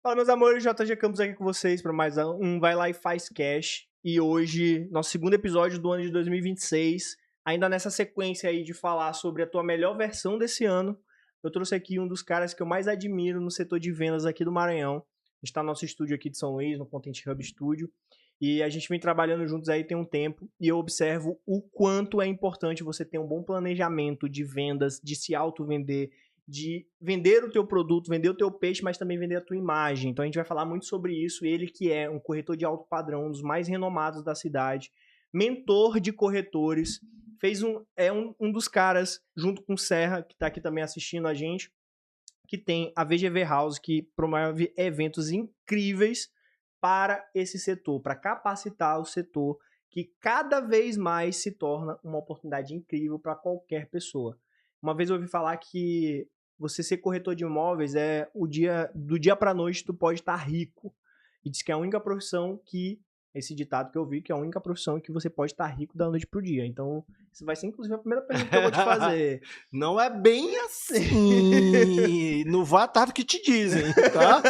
Fala, meus amores, JG Campos aqui com vocês para mais um Vai Lá e Faz Cash. E hoje, nosso segundo episódio do ano de 2026. Ainda nessa sequência aí de falar sobre a tua melhor versão desse ano, eu trouxe aqui um dos caras que eu mais admiro no setor de vendas aqui do Maranhão. A gente está no nosso estúdio aqui de São Luís, no Content Hub Studio. E a gente vem trabalhando juntos aí tem um tempo. E eu observo o quanto é importante você ter um bom planejamento de vendas, de se auto-vender, de vender o teu produto, vender o teu peixe, mas também vender a tua imagem. Então a gente vai falar muito sobre isso. Ele que é um corretor de alto padrão, um dos mais renomados da cidade, mentor de corretores, é um dos caras, junto com o Serra, que está aqui também assistindo a gente, que tem a VGV House, que promove eventos incríveis para esse setor, para capacitar o setor, que cada vez mais se torna uma oportunidade incrível para qualquer pessoa. Uma vez eu ouvi falar que você ser corretor de imóveis do dia para noite tu pode estar rico. E diz que é a única profissão esse ditado que eu vi, que é a única profissão que você pode estar rico da noite pro dia. Então, isso vai ser inclusive a primeira pergunta que eu vou te fazer. Não é bem assim. Não vá atrás do que te dizem, tá?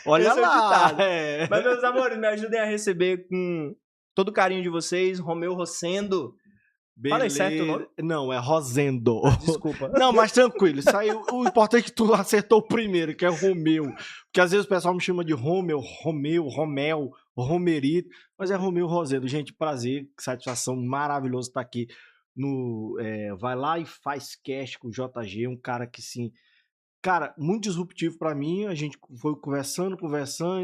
Olha lá. Mas, meus amores, me ajudem a receber com todo o carinho de vocês, Romeu Rosendo. Beleza. Fala aí certo o nome? Não, é Rosendo. Desculpa. Não, mas tranquilo. Isso aí, o importante é que tu acertou o primeiro, que é Romeu. Porque às vezes o pessoal me chama de Romeu, Romel, Romerito. Mas é Romeu Rosendo. Gente, prazer, satisfação, maravilhoso estar aqui no Vai Lá e Faz Cash com o JG. Um cara que, sim, cara, muito disruptivo pra mim. A gente foi conversando,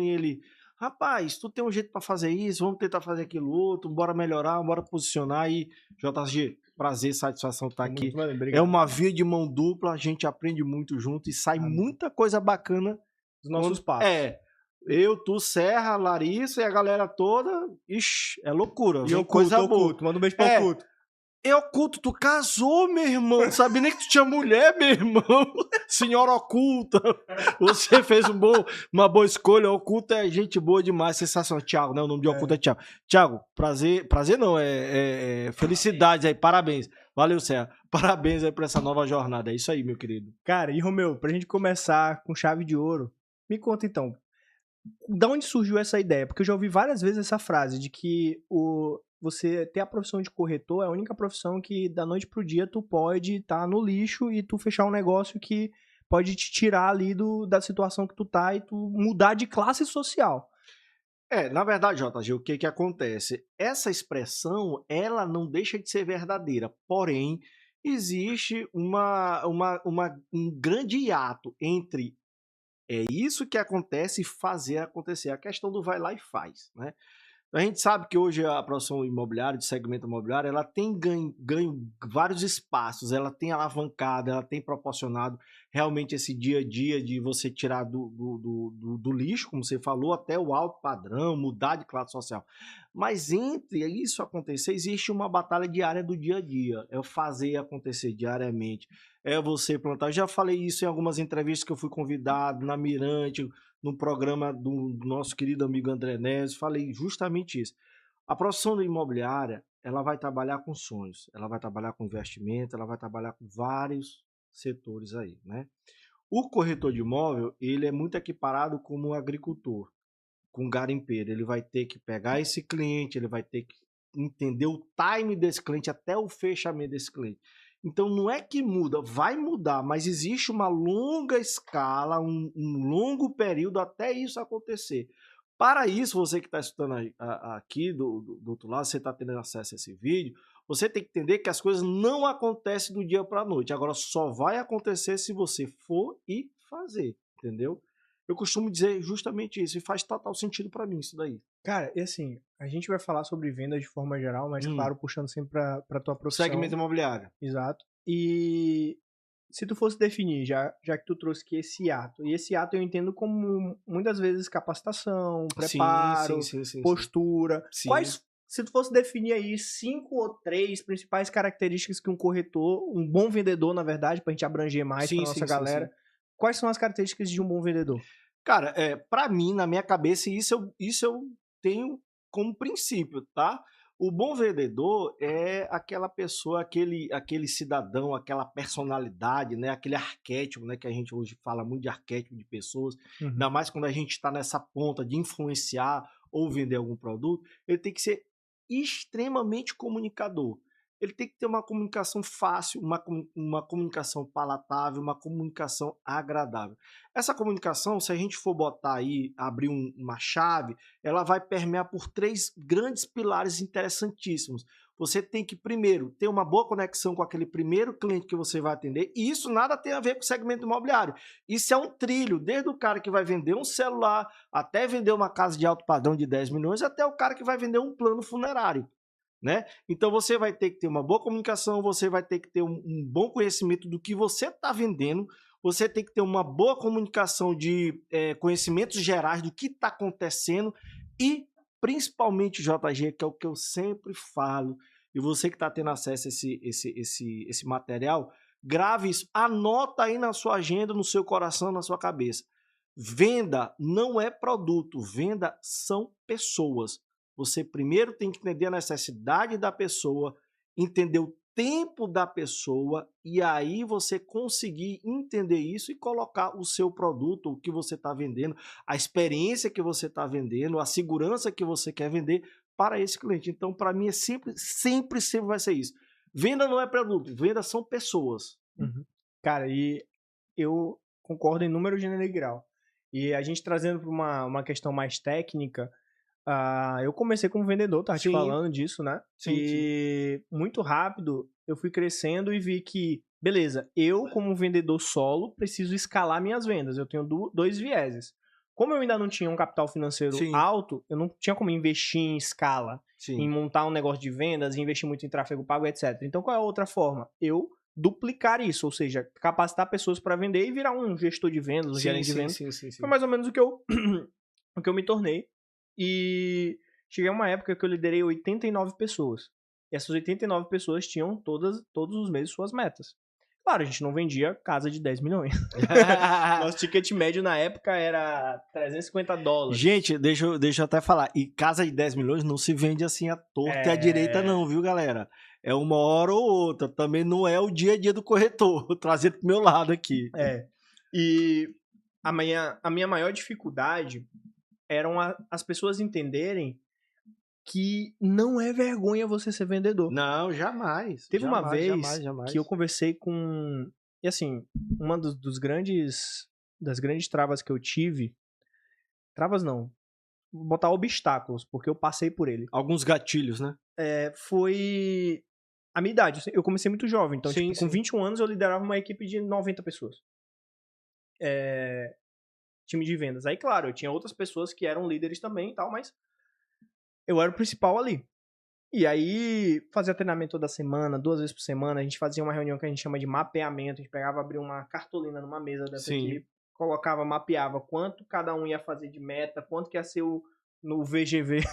e ele... Rapaz, tu tem um jeito pra fazer isso, vamos tentar fazer aquilo outro, bora melhorar, bora posicionar. E JG, prazer, satisfação estar aqui. É uma via de mão dupla, a gente aprende muito junto e sai muita coisa bacana dos nossos passos. Eu, tu, Serra, Larissa e a galera toda, ixi, é loucura. E coisa boa. Manda um beijo pra Oculto. Oculto, tu casou, meu irmão. Não sabia nem que tu tinha mulher, meu irmão. Senhora Oculta. Você fez uma boa escolha. Oculto é gente boa demais, sensacional. Thiago, né? O nome de Oculto é Thiago. Thiago, prazer não, felicidades aí, parabéns. Valeu, Serra. Parabéns aí por essa nova jornada. É isso aí, meu querido. Cara, e Romeu, pra gente começar com chave de ouro, me conta então, da onde surgiu essa ideia? Porque eu já ouvi várias vezes essa frase de que você ter a profissão de corretor é a única profissão que da noite pro dia tu pode estar no lixo e tu fechar um negócio que pode te tirar ali da situação que tu tá e tu mudar de classe social. Na verdade, JG, o que acontece? Essa expressão, ela não deixa de ser verdadeira, porém, existe um grande hiato entre isso que acontece e fazer acontecer. A questão do vai lá e faz, né? A gente sabe que hoje a produção imobiliária, de segmento imobiliário, ela tem ganho vários espaços, ela tem alavancado, ela tem proporcionado realmente esse dia a dia de você tirar do lixo, como você falou, até o alto padrão, mudar de classe social. Mas entre isso acontecer, existe uma batalha diária do dia a dia, é o fazer acontecer diariamente, é você plantar. Eu já falei isso em algumas entrevistas que eu fui convidado, na Mirante, no programa do nosso querido amigo André Neves, falei justamente isso. A profissão imobiliária, ela vai trabalhar com sonhos, ela vai trabalhar com investimento, ela vai trabalhar com vários setores aí, né? O corretor de imóvel, ele é muito equiparado como um agricultor, com um garimpeiro. Ele vai ter que pegar esse cliente, ele vai ter que entender o time desse cliente até o fechamento desse cliente. Então não é que muda, vai mudar, mas existe uma longa escala, um longo período até isso acontecer. Para isso, você que está escutando aqui do outro lado, você está tendo acesso a esse vídeo, você tem que entender que as coisas não acontecem do dia para a noite. Agora só vai acontecer se você for e fazer, entendeu? Eu costumo dizer justamente isso, e faz total sentido para mim isso daí. Cara, e assim, a gente vai falar sobre vendas de forma geral, mas claro, puxando sempre pra tua profissão. Segmento imobiliário. Exato. E se tu fosse definir, já que tu trouxe aqui esse ato, e esse ato eu entendo como muitas vezes capacitação, preparo, postura. Sim. Se tu fosse definir aí 5 ou 3 principais características que um corretor, um bom vendedor, na verdade, pra gente abranger mais pra nossa galera, quais são as características de um bom vendedor? Cara, pra mim, na minha cabeça, isso eu tenho como princípio, tá? O bom vendedor é aquela pessoa, aquele cidadão, aquela personalidade, né? Aquele arquétipo, né? Que a gente hoje fala muito de arquétipo de pessoas, Uhum. ainda mais quando a gente está nessa ponta de influenciar ou vender algum produto, ele tem que ser extremamente comunicador. Ele tem que ter uma comunicação fácil, uma comunicação palatável, uma comunicação agradável. Essa comunicação, se a gente for botar aí, abrir uma chave, ela vai permear por 3 grandes pilares interessantíssimos. Você tem que, primeiro, ter uma boa conexão com aquele primeiro cliente que você vai atender, e isso nada tem a ver com o segmento imobiliário. Isso é um trilho, desde o cara que vai vender um celular, até vender uma casa de alto padrão de 10 milhões, até o cara que vai vender um plano funerário. Né? Então você vai ter que ter uma boa comunicação, você vai ter que ter um bom conhecimento do que você está vendendo, você tem que ter uma boa comunicação de conhecimentos gerais do que está acontecendo e principalmente, JG, que é o que eu sempre falo, e você que está tendo acesso a esse material, grave isso, anota aí na sua agenda, no seu coração, na sua cabeça. Venda não é produto, venda são pessoas. Você primeiro tem que entender a necessidade da pessoa, entender o tempo da pessoa e aí você conseguir entender isso e colocar o seu produto, o que você está vendendo, a experiência que você está vendendo, a segurança que você quer vender para esse cliente. Então, para mim, é sempre vai ser isso. Venda não é produto, venda são pessoas. Uhum. Cara, e eu concordo em número, gênero e grau. E a gente trazendo para uma questão mais técnica, eu comecei como vendedor, tava te Sim, falando disso, né? sim. E muito rápido eu fui crescendo e vi que, beleza, eu como vendedor solo preciso escalar minhas vendas. Eu tenho dois vieses. Como eu ainda não tinha um capital financeiro Sim, alto, eu não tinha como investir em escala, em sim. montar um negócio de vendas, investir muito em tráfego pago, etc. Então qual é a outra forma? Eu duplicar isso, ou seja, capacitar pessoas para vender e virar um gestor de vendas, um Sim, gerente de sim, vendas. sim, sim, Foi sim. mais ou menos o que eu, o que eu me tornei. E cheguei a uma época que eu liderei 89 pessoas. E essas 89 pessoas tinham todos os meses suas metas. Claro, a gente não vendia casa de 10 milhões. Nosso ticket médio na época era $350. Gente, deixa eu até falar. E casa de 10 milhões não se vende assim à torta e à direita, É, não, viu, galera? É uma hora ou outra. Também não é o dia a dia do corretor. Vou trazer pro meu lado aqui. é. E a minha maior dificuldade eram as pessoas entenderem que não é vergonha você ser vendedor. Não, jamais. Teve uma Jamais, vez jamais, que eu jamais. conversei com. E assim, uma dos grandes. Das grandes travas que eu tive. Travas não. Vou botar obstáculos, porque eu passei por ele. Alguns gatilhos, né? Foi a minha idade. Eu comecei muito jovem. Então, Sim, tipo, com sim. 21 anos eu liderava uma equipe de 90 pessoas. Time de vendas. Aí, claro, eu tinha outras pessoas que eram líderes também e tal, mas eu era o principal ali. E aí, fazia treinamento toda semana, 2 vezes por semana. A gente fazia uma reunião que a gente chama de mapeamento. A gente pegava, abria uma cartolina numa mesa dessa Sim. aqui, colocava, mapeava quanto cada um ia fazer de meta, quanto que ia ser no VGV,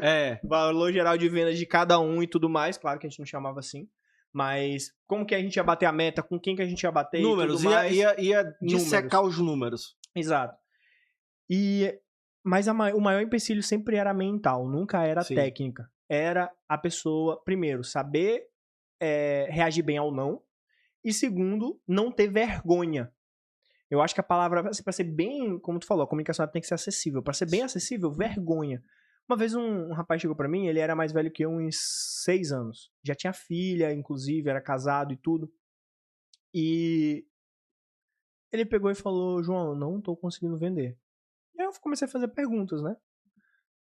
É. valor geral de vendas de cada um e tudo mais. Claro que a gente não chamava assim. Mas como que a gente ia bater a meta, com quem que a gente ia bater e tudo Números. mais. Ia Números. dissecar os números. Exato. Mas o maior empecilho sempre era mental, nunca era Sim. técnica. Era a pessoa, primeiro, saber reagir bem ao não. E segundo, não ter vergonha. Eu acho que a palavra, assim, pra ser bem, como tu falou, a comunicação tem que ser acessível. Pra ser bem acessível, vergonha. Uma vez um rapaz chegou pra mim, ele era mais velho que eu, uns 6 anos. Já tinha filha, inclusive, era casado e tudo. E ele pegou e falou: João, eu não tô conseguindo vender. E aí eu comecei a fazer perguntas, né?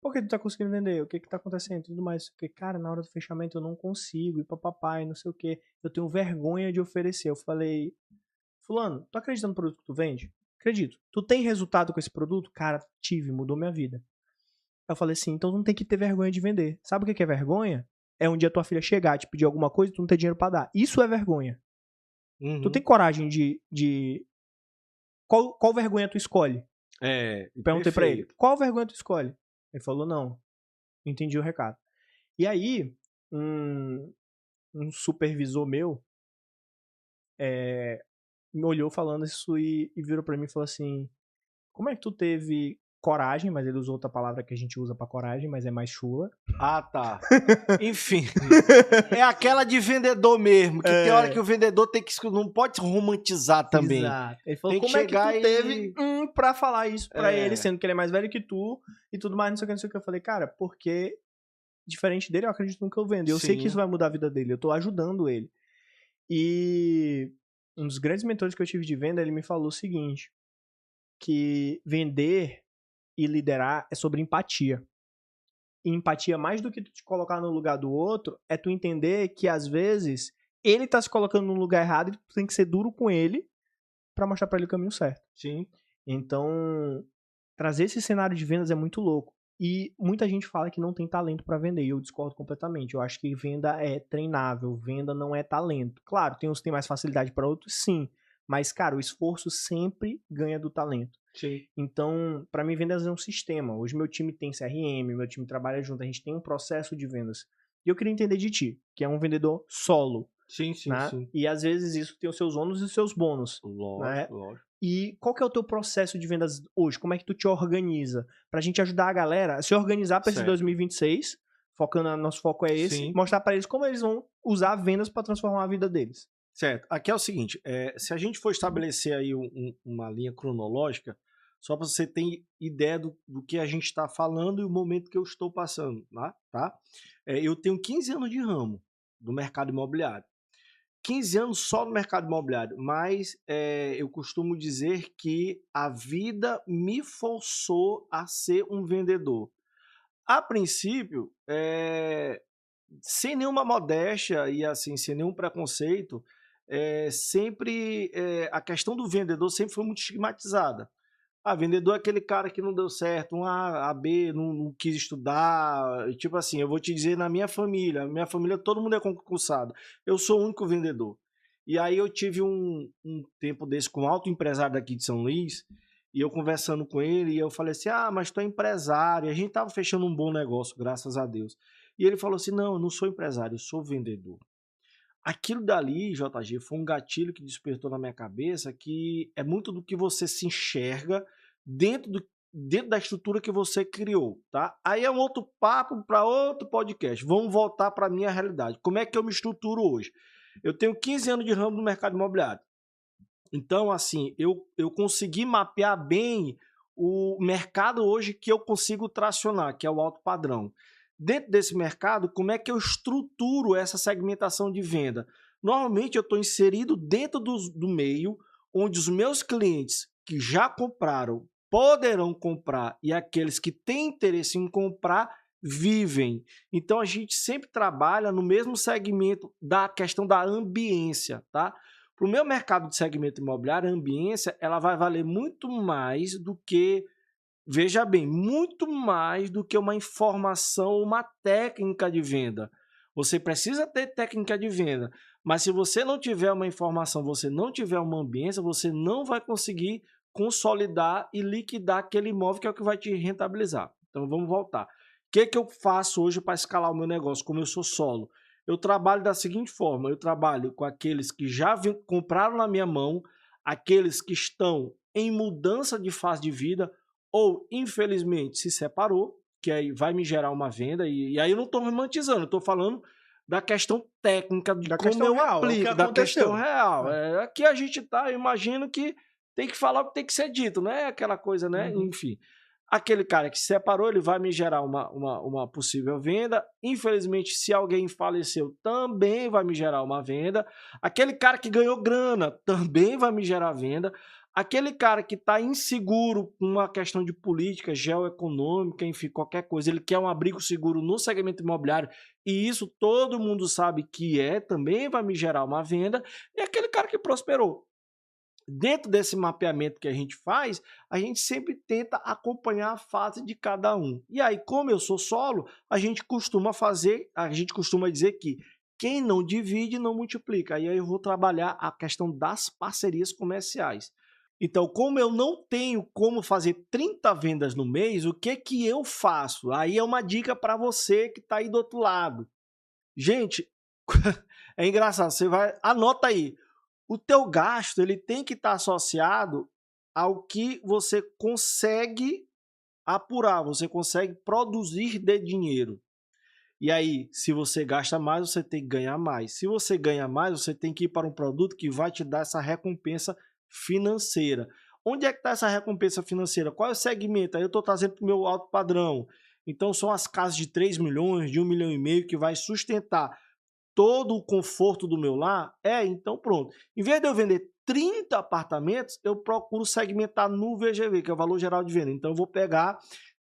Por que tu tá conseguindo vender? O que que tá acontecendo? Tudo mais. Porque, cara, na hora do fechamento eu não consigo ir pra papai, não sei o que. Eu tenho vergonha de oferecer. Eu falei, fulano, tu acredita no produto que tu vende? Acredito. Tu tem resultado com esse produto? Cara, tive, mudou minha vida. Eu falei assim, então tu não tem que ter vergonha de vender. Sabe o que que é vergonha? É um dia tua filha chegar, te pedir alguma coisa e tu não ter dinheiro pra dar. Isso é vergonha. Tu tem Uhum. coragem de... Qual vergonha tu escolhe? Perguntei pra ele, Perfeito. qual vergonha tu escolhe? Ele falou, não. Entendi o recado. E aí, um supervisor meu me olhou falando isso e virou pra mim e falou assim: Como é que tu teve coragem, mas ele usou outra palavra que a gente usa pra coragem, mas é mais chula. Ah, tá. Enfim, é aquela de vendedor mesmo, que tem hora que o vendedor tem que não pode romantizar também. Exato. Ele falou, Tem que como é que tu chegar teve pra falar isso pra É. ele, sendo que ele é mais velho que tu e tudo mais, não sei o que, não sei o que. Eu falei, cara, porque diferente dele, eu acredito no que eu vendo. Eu sei que Sim. isso vai mudar a vida dele, eu tô ajudando ele. E um dos grandes mentores que eu tive de venda, ele me falou o seguinte, que vender e liderar é sobre empatia. E empatia, mais do que tu te colocar no lugar do outro, é tu entender que às vezes ele tá se colocando no lugar errado e tu tem que ser duro com ele pra mostrar pra ele o caminho certo. Sim. Então, trazer esse cenário de vendas é muito louco. E muita gente fala que não tem talento pra vender, e eu discordo completamente. Eu acho que venda é treinável, venda não é talento. Claro, tem uns que têm mais facilidade pra outros, sim. Mas, cara, o esforço sempre ganha do talento. Sim. Então, pra mim, vendas é um sistema. Hoje meu time tem CRM, meu time trabalha junto, a gente tem um processo de vendas. E eu queria entender de ti, que é um vendedor solo. Sim, sim, né? sim. E às vezes isso tem os seus ônus e os seus bônus. Lógico, né? lógico. E qual que é o teu processo de vendas hoje? Como é que tu te organiza? Pra gente ajudar a galera a se organizar pra esse Certo. 2026, focando, nosso foco é esse, Sim. mostrar pra eles como eles vão usar vendas pra transformar a vida deles. Certo. Aqui é o seguinte, se a gente for estabelecer aí uma linha cronológica, só para você ter ideia do que a gente está falando e o momento que eu estou passando, tá? Eu tenho 15 anos de ramo do mercado imobiliário. 15 anos só no mercado imobiliário, mas eu costumo dizer que a vida me forçou a ser um vendedor. A princípio, sem nenhuma modéstia e assim, sem nenhum preconceito, sempre a questão do vendedor sempre foi muito estigmatizada. Vendedor é aquele cara que não deu certo, um A, B, não quis estudar. Tipo assim, eu vou te dizer, na minha família todo mundo é concursado. Eu sou o único vendedor. E aí eu tive um tempo desse com um alto empresário daqui de São Luís, e eu conversando com ele, e eu falei assim, mas tu é empresário. E a gente tava fechando um bom negócio, graças a Deus. E ele falou assim, não, eu não sou empresário, eu sou vendedor. Aquilo dali, JG, foi um gatilho que despertou na minha cabeça, que é muito do que você se enxerga dentro da estrutura que você criou, tá? Aí é um outro papo para outro podcast. Vamos voltar para a minha realidade. Como é que eu me estruturo hoje? Eu tenho 15 anos de ramo no mercado imobiliário. Então, assim, eu consegui mapear bem o mercado hoje que eu consigo tracionar, que é o alto padrão. Dentro desse mercado, como é que eu estruturo essa segmentação de venda? Normalmente eu estou inserido dentro do meio, onde os meus clientes que já compraram poderão comprar e aqueles que têm interesse em comprar vivem. Então a gente sempre trabalha no mesmo segmento da questão da ambiência, tá? Para o meu mercado de segmento imobiliário, a ambiência ela vai valer muito mais do que, veja bem, muito mais do que uma informação, uma técnica de venda. Você precisa ter técnica de venda, mas se você não tiver uma informação, você não tiver uma ambiência, você não vai conseguir consolidar e liquidar aquele imóvel que é o que vai te rentabilizar. Então vamos voltar. O que eu faço hoje para escalar o meu negócio, como eu sou solo? Eu trabalho da seguinte forma, eu trabalho com aqueles que já compraram na minha mão, aqueles que estão em mudança de fase de vida, ou infelizmente se separou, que aí vai me gerar uma venda, e aí eu não estou romantizando, eu estou falando da questão técnica, de Da como questão eu real, o que aplico, da aconteceu. questão real. Aqui a gente tá, eu imagino que tem que falar o que tem que ser dito, não é aquela coisa, né? Enfim. Aquele cara que se separou, ele vai me gerar uma possível venda. Infelizmente, se alguém faleceu, também vai me gerar uma venda. Aquele cara que ganhou grana também vai me gerar venda. Aquele cara que está inseguro com uma questão de política, geoeconômica, enfim, qualquer coisa, ele quer um abrigo seguro no segmento imobiliário, e isso todo mundo sabe que também vai me gerar uma venda. E aquele cara que prosperou. Dentro desse mapeamento que a gente faz, a gente sempre tenta acompanhar a fase de cada um. E aí, como eu sou solo, a gente costuma dizer que quem não divide não multiplica. Aí eu vou trabalhar a questão das parcerias comerciais. Então, como eu não tenho como fazer 30 vendas no mês, o que eu faço? Aí é uma dica para você que está aí do outro lado. Gente, é engraçado, anota aí. O teu gasto ele tem que estar associado ao que você consegue apurar, você consegue produzir de dinheiro. E aí, se você gasta mais, você tem que ganhar mais. Se você ganha mais, você tem que ir para um produto que vai te dar essa recompensa financeira. Onde é que está essa recompensa financeira? Qual é o segmento? Aí eu estou trazendo para o meu alto padrão. Então, são as casas de 3 milhões, de 1,5 milhão, que vai sustentar todo o conforto do meu lar. Então pronto. Em vez de eu vender 30 apartamentos, eu procuro segmentar no VGV, que é o valor geral de venda. Então eu vou pegar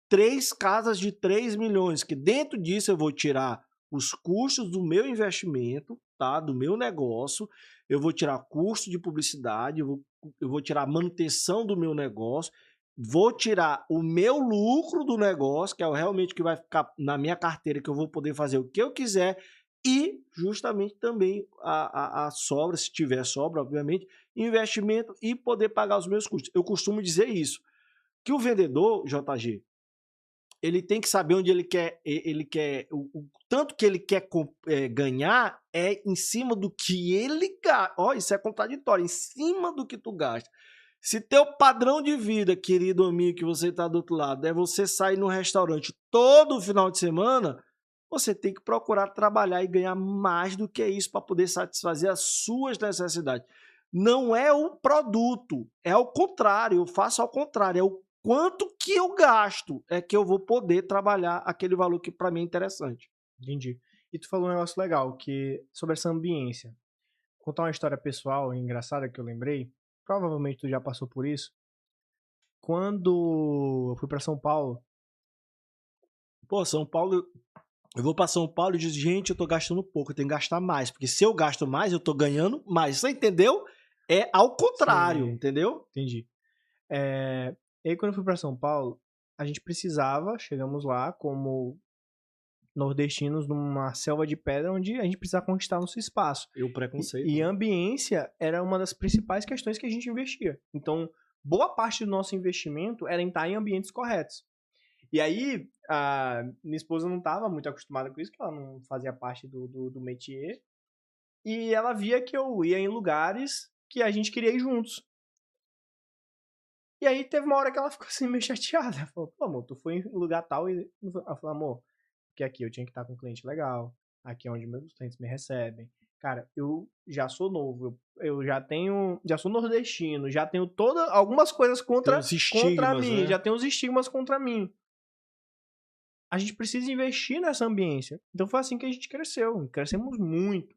3 casas de 3 milhões, que dentro disso eu vou tirar os custos do meu investimento, tá? Do meu negócio, eu vou tirar custo de publicidade, eu vou tirar a manutenção do meu negócio, vou tirar o meu lucro do negócio, que é realmente o que vai ficar na minha carteira, que eu vou poder fazer o que eu quiser, e justamente também a sobra, se tiver sobra, obviamente, investimento e poder pagar os meus custos. Eu costumo dizer isso, que o vendedor, JG, ele tem que saber onde ele quer o tanto que ele quer ganhar é em cima do que ele gasta. Ó, isso é contraditório, em cima do que tu gasta. Se teu padrão de vida, querido amigo, que você está do outro lado, é você sair no restaurante todo final de semana, você tem que procurar trabalhar e ganhar mais do que isso para poder satisfazer as suas necessidades. Não é o produto, é o contrário, eu faço ao contrário, é o quanto que eu gasto é que eu vou poder trabalhar aquele valor que para mim é interessante. Entendi. E tu falou um negócio legal, que sobre essa ambiência. Vou contar uma história pessoal engraçada que eu lembrei. Provavelmente tu já passou por isso. Quando eu fui para São Paulo, Pô, São Paulo, eu vou para São Paulo e digo, gente, eu tô gastando pouco, eu tenho que gastar mais, porque se eu gasto mais, eu tô ganhando mais. Você entendeu? É ao contrário, sim, entendeu? entendi. E aí quando eu fui para São Paulo, a gente precisava, chegamos lá como nordestinos numa selva de pedra onde a gente precisava conquistar nosso espaço. E o preconceito. E ambiência era uma das principais questões que a gente investia. Então, boa parte do nosso investimento era em estar em ambientes corretos. E aí, a minha esposa não estava muito acostumada com isso, porque ela não fazia parte do métier. E ela via que eu ia em lugares que a gente queria ir juntos. E aí teve uma hora que ela ficou assim meio chateada. Ela falou, pô, amor, tu foi em lugar tal e... Ela falou, amor, porque aqui eu tinha que estar com um cliente legal, aqui é onde meus clientes me recebem. Cara, eu já sou novo, eu já sou nordestino, já tenho algumas coisas contra mim, né? já tenho os estigmas contra mim. A gente precisa investir nessa ambiência. Então foi assim que a gente cresceu, crescemos muito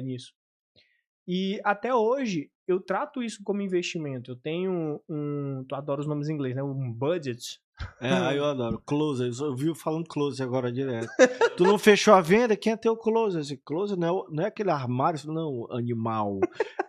nisso. E até hoje, eu trato isso como investimento. Eu tenho tu adora os nomes em inglês, né? Um budget. Eu adoro. Closer, eu vi falando closer agora direto. Tu não fechou a venda? Quem é teu closer? Esse closer não é aquele armário, não, animal.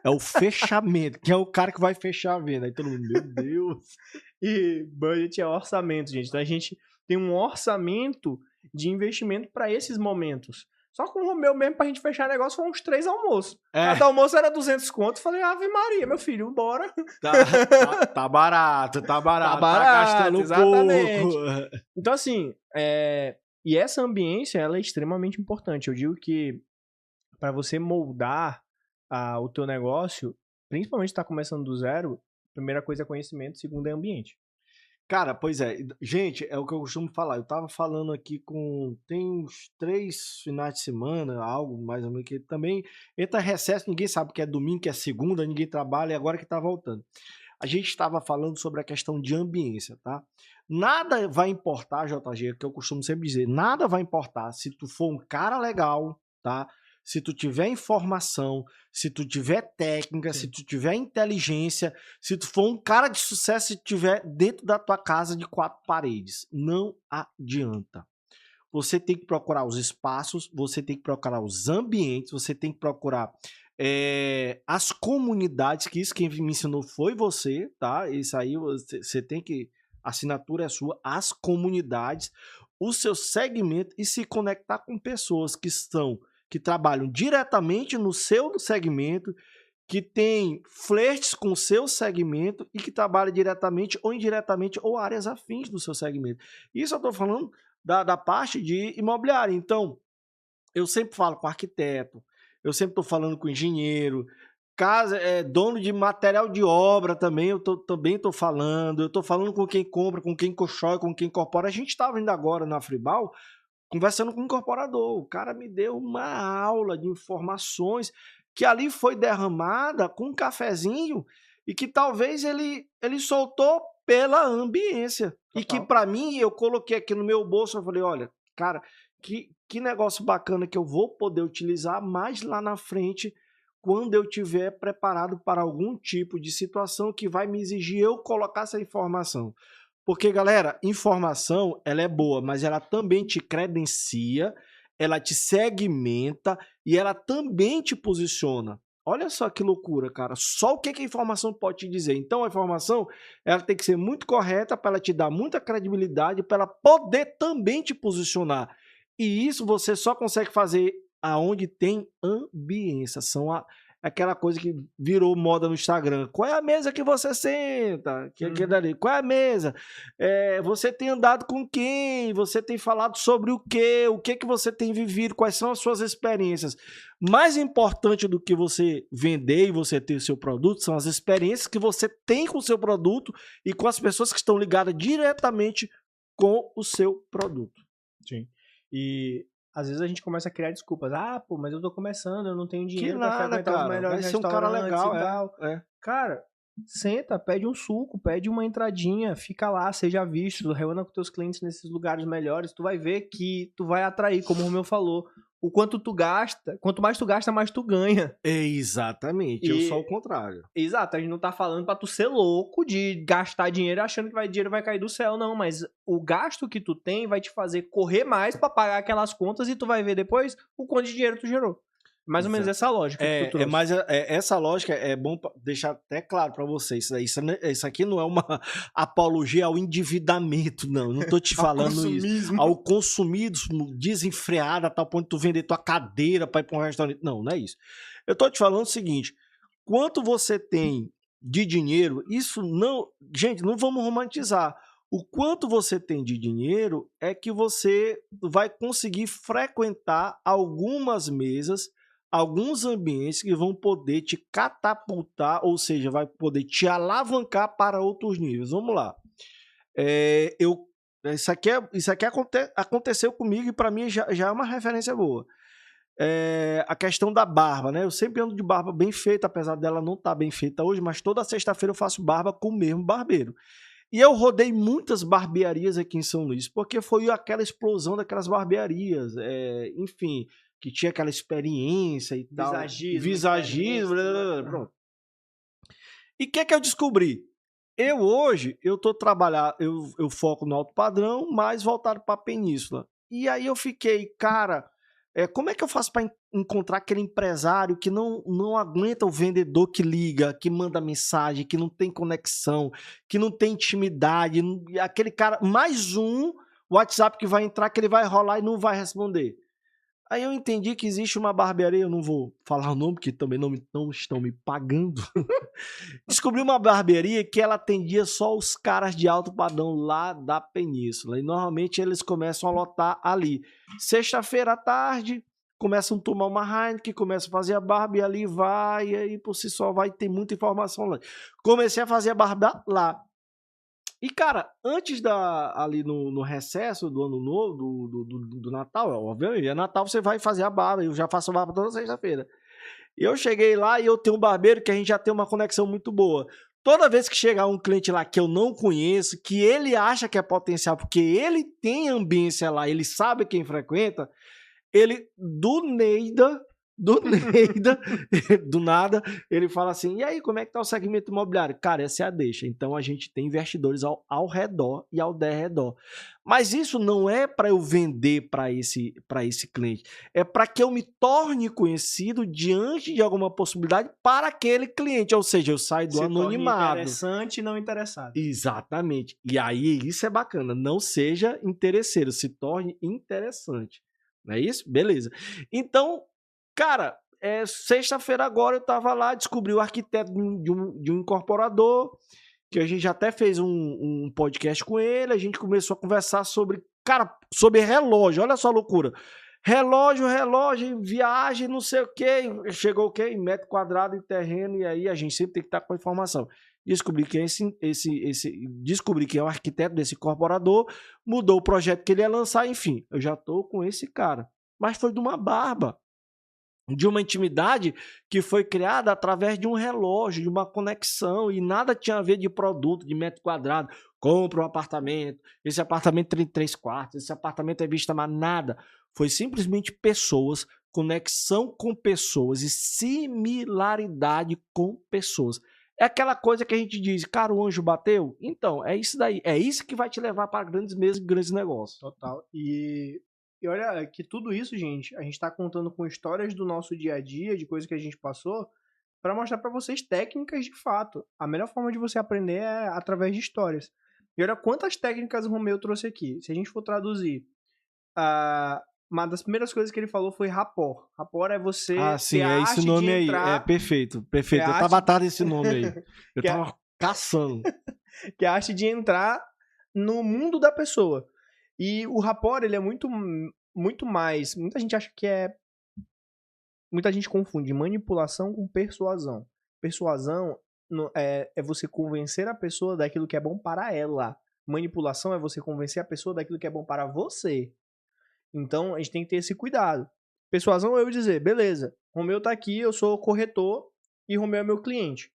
É o fechamento. Quem é o cara que vai fechar a venda? Aí todo mundo, meu Deus. E budget é orçamento, gente. Então a gente tem um orçamento de investimento para esses momentos. Só com o Romeu mesmo, pra gente fechar negócio, foram uns 3 almoços. Cada almoço era 200 conto. Falei, Ave Maria, meu filho, bora. Tá barato. Tá gastando exatamente. pouco. Então, assim, e essa ambiência, ela é extremamente importante. Eu digo que para você moldar o teu negócio, principalmente se tá começando do zero, primeira coisa é conhecimento, segunda é ambiente. Cara, pois é. Gente, é o que eu costumo falar. Eu tava falando aqui tem uns 3 finais de semana, algo mais ou menos, que também entra recesso, ninguém sabe que é domingo, que é segunda, ninguém trabalha, e agora que tá voltando. A gente estava falando sobre a questão de ambiência, tá? Nada vai importar, JG, que eu costumo sempre dizer, nada vai importar se tu for um cara legal, tá? Se tu tiver informação, se tu tiver técnica, se tu tiver inteligência, se tu for um cara de sucesso e estiver dentro da tua casa de 4 paredes. Não adianta. Você tem que procurar os espaços, você tem que procurar os ambientes, você tem que procurar as comunidades, que isso quem me ensinou foi você, tá? Isso aí você tem que... A assinatura é sua, as comunidades, o seu segmento e se conectar com pessoas que trabalham diretamente no seu segmento, que tem flertes com o seu segmento e que trabalham diretamente ou indiretamente ou áreas afins do seu segmento. Isso eu estou falando da parte de imobiliária. Então, eu sempre falo com arquiteto, eu sempre estou falando com engenheiro, casa, dono de material de obra também, também tô falando. Eu tô falando com quem compra, com quem constrói, com quem incorpora. A gente estava indo agora na Fribal, conversando com um incorporador. O cara me deu uma aula de informações que ali foi derramada com um cafezinho e que talvez ele soltou pela ambiência. Total. E que para mim, eu coloquei aqui no meu bolso, eu falei, olha, cara, que negócio bacana que eu vou poder utilizar mais lá na frente, quando eu tiver preparado para algum tipo de situação que vai me exigir eu colocar essa informação. Porque, galera, informação, ela é boa, mas ela também te credencia, ela te segmenta e ela também te posiciona. Olha só que loucura, cara. Só o que a informação pode te dizer. Então, a informação, ela tem que ser muito correta para ela te dar muita credibilidade, para ela poder também te posicionar. E isso você só consegue fazer aonde tem ambiência. Aquela coisa que virou moda no Instagram. Qual é a mesa que você senta? Dali. Qual é a mesa? Você tem andado com quem? Você tem falado sobre o quê? O que você tem vivido? Quais são as suas experiências? Mais importante do que você vender e você ter o seu produto são as experiências que você tem com o seu produto e com as pessoas que estão ligadas diretamente com o seu produto. Sim. E às vezes a gente começa a criar desculpas. Ah, pô, mas eu tô começando, eu não tenho dinheiro pra frequentar os melhores restaurantes, vai ser um cara legal, e tal. Cara, senta, pede um suco, pede uma entradinha, fica lá, seja visto, reúna com teus clientes nesses lugares melhores, tu vai ver que tu vai atrair, como o Romeu falou, o quanto tu gasta, quanto mais tu gasta, mais tu ganha. Exatamente, eu sou o contrário. Exato, a gente não tá falando pra tu ser louco de gastar dinheiro achando que dinheiro vai cair do céu, não, mas o gasto que tu tem vai te fazer correr mais pra pagar aquelas contas e tu vai ver depois o quanto de dinheiro tu gerou. Mais ou menos essa lógica que tu trouxe. Mas essa lógica é bom deixar até claro para vocês. Isso aqui não é uma apologia ao endividamento, não. Não tô te falando isso. Ao consumismo desenfreado a tal ponto de tu vender tua cadeira para ir para um restaurante. Não, não é isso. Eu tô te falando o seguinte. Quanto você tem de dinheiro, isso não... Gente, não vamos romantizar. O quanto você tem de dinheiro é que você vai conseguir frequentar algumas mesas, alguns ambientes que vão poder te catapultar, ou seja, vai poder te alavancar para outros níveis. Vamos lá. Isso aqui aconteceu comigo e para mim já é uma referência boa. A questão da barba, né? Eu sempre ando de barba bem feita, apesar dela não estar bem feita hoje, mas toda sexta-feira eu faço barba com o mesmo barbeiro. E eu rodei muitas barbearias aqui em São Luís, porque foi aquela explosão daquelas barbearias, enfim, que tinha aquela experiência e tal. Visagismo, pronto. E o que eu descobri? Eu tô trabalhando, eu foco no alto padrão, mais voltado para a península. E aí eu fiquei, cara, como é que eu faço para encontrar aquele empresário que não aguenta o vendedor que liga, que manda mensagem, que não tem conexão, que não tem intimidade, aquele cara, mais um WhatsApp que vai entrar, que ele vai rolar e não vai responder. Aí eu entendi que existe uma barbearia, eu não vou falar o nome, porque também não estão me pagando. Descobri uma barbearia que ela atendia só os caras de alto padrão lá da península. E normalmente eles começam a lotar ali. Sexta-feira à tarde, começam a tomar uma Heineken, começam a fazer a barba e ali vai, e aí por si só vai ter muita informação lá. Comecei a fazer a barba lá. E, cara, antes ali no recesso do ano novo, do Natal, obviamente, Natal você vai fazer a barba, eu já faço a barba toda sexta-feira. E eu cheguei lá e eu tenho um barbeiro que a gente já tem uma conexão muito boa. Toda vez que chegar um cliente lá que eu não conheço, que ele acha que é potencial, porque ele tem ambiência lá, ele sabe quem frequenta, ele, do nada, ele fala assim, e aí, como é que tá o segmento imobiliário? Cara, essa é a deixa. Então, a gente tem investidores ao redor e ao derredor. Mas isso não é para eu vender para esse cliente. É para que eu me torne conhecido diante de alguma possibilidade para aquele cliente. Ou seja, eu saio do anonimato. Interessante e não interessado. Exatamente. E aí, isso é bacana. Não seja interesseiro, se torne interessante. Não é isso? Beleza. Então, cara, sexta-feira agora eu tava lá, descobri o arquiteto de um incorporador, que a gente até fez um podcast com ele, a gente começou a conversar sobre relógio, olha só a loucura. relógio, viagem, não sei o quê. Chegou o quê? Em metro quadrado de terreno, e aí a gente sempre tem que estar com a informação. Descobri que descobri que é o arquiteto desse incorporador, mudou o projeto que ele ia lançar, enfim, eu já estou com esse cara. Mas foi de uma barba, de uma intimidade que foi criada através de um relógio, de uma conexão, e nada tinha a ver de produto, de metro quadrado. Compra um apartamento, esse apartamento tem 3 quartos, esse apartamento é vista, mas nada. Foi simplesmente pessoas, conexão com pessoas e similaridade com pessoas. É aquela coisa que a gente diz, cara, o anjo bateu? Então, é isso daí. É isso que vai te levar para grandes mesas e grandes negócios. Total. E olha que tudo isso, gente, a gente tá contando com histórias do nosso dia a dia, de coisas que a gente passou, para mostrar para vocês técnicas de fato. A melhor forma de você aprender é através de histórias. E olha quantas técnicas o Romeu trouxe aqui. Se a gente for traduzir, uma das primeiras coisas que ele falou foi rapport. Rapport é você sim, ter a é esse arte nome de aí. entrar... É perfeito, perfeito. É a Eu arte- tava atrás desse nome aí. Eu Que é- tava caçando. que é a arte de entrar no mundo da pessoa. E o rapport, ele é muito mais... Muita gente acha que é... Muita gente confunde manipulação com persuasão. Persuasão é você convencer a pessoa daquilo que é bom para ela. Manipulação é você convencer a pessoa daquilo que é bom para você. Então, a gente tem que ter esse cuidado. Persuasão é eu dizer, beleza, Romeu tá aqui, eu sou corretor e Romeu é meu cliente.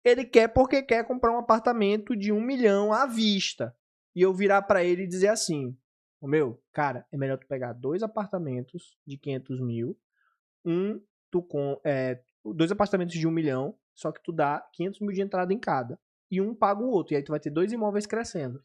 Ele quer porque quer comprar um apartamento de 1 milhão à vista. E eu virar para ele e dizer assim, Romeu, cara, é melhor tu pegar 2 apartamentos de 500 mil, dois apartamentos de 1 milhão, só que tu dá 500 mil de entrada em cada. E um paga o outro, e aí tu vai ter 2 imóveis crescendo.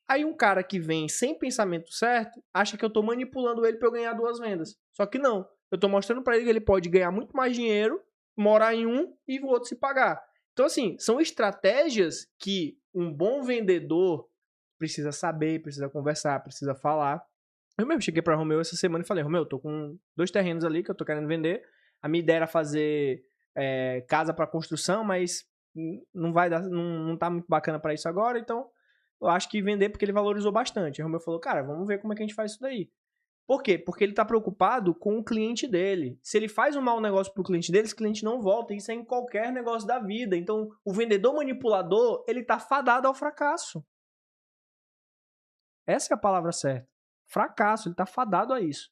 Aí um cara que vem sem pensamento certo, acha que eu tô manipulando ele pra eu ganhar 2 vendas. Só que não. Eu tô mostrando pra ele que ele pode ganhar muito mais dinheiro, morar em um e o outro se pagar. Então, assim, são estratégias que um bom vendedor precisa saber, precisa conversar, precisa falar. Eu mesmo cheguei pra Romeu essa semana e falei, Romeu, eu tô com 2 terrenos ali que eu tô querendo vender. A minha ideia era fazer casa pra construção, mas não vai dar, não tá muito bacana pra isso agora, então eu acho que vender porque ele valorizou bastante. Aí o Romeu falou, cara, vamos ver como é que a gente faz isso daí. Por quê? Porque ele tá preocupado com o cliente dele. Se ele faz um mau negócio pro cliente dele, esse cliente não volta. Isso é em qualquer negócio da vida. Então, o vendedor manipulador, ele tá fadado ao fracasso. Essa é a palavra certa. Fracasso, ele tá fadado a isso.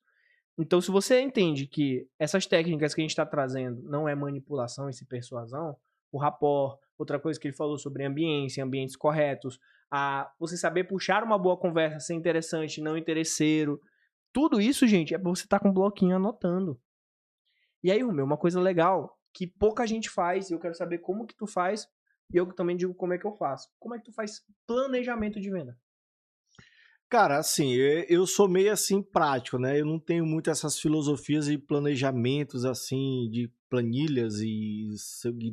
Então, se você entende que essas técnicas que a gente está trazendo não é manipulação, e persuasão, o rapport, outra coisa que ele falou sobre ambiência, ambientes corretos, você saber puxar uma boa conversa, ser interessante, não interesseiro, tudo isso, gente, é pra você estar com um bloquinho anotando. E aí, Romeu, uma coisa legal que pouca gente faz, e eu quero saber como que tu faz, e eu também digo como é que eu faço. Como é que tu faz planejamento de venda? Cara, assim, eu sou meio assim prático, né? Eu não tenho muito essas filosofias e planejamentos assim de planilhas e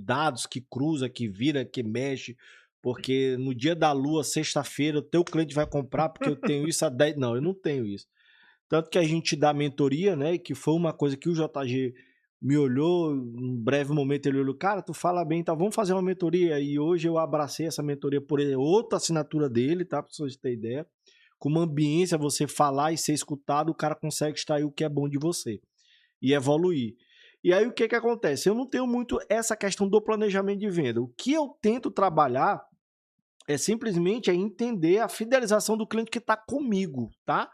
dados que cruza, que vira, que mexe, porque no dia da lua, sexta-feira, o teu cliente vai comprar porque eu tenho isso há 10. Não, eu não tenho isso. Tanto que a gente dá mentoria, né? Que foi uma coisa que o JG me olhou, num breve momento ele olhou, cara, tu fala bem, tá, vamos fazer uma mentoria. E hoje eu abracei essa mentoria por outra assinatura dele, tá? Pra vocês terem ideia. Com uma ambiência, você falar e ser escutado, o cara consegue extrair o que é bom de você e evoluir. E aí o que que acontece? Eu não tenho muito essa questão do planejamento de venda. O que eu tento trabalhar é simplesmente entender a fidelização do cliente que está comigo, tá?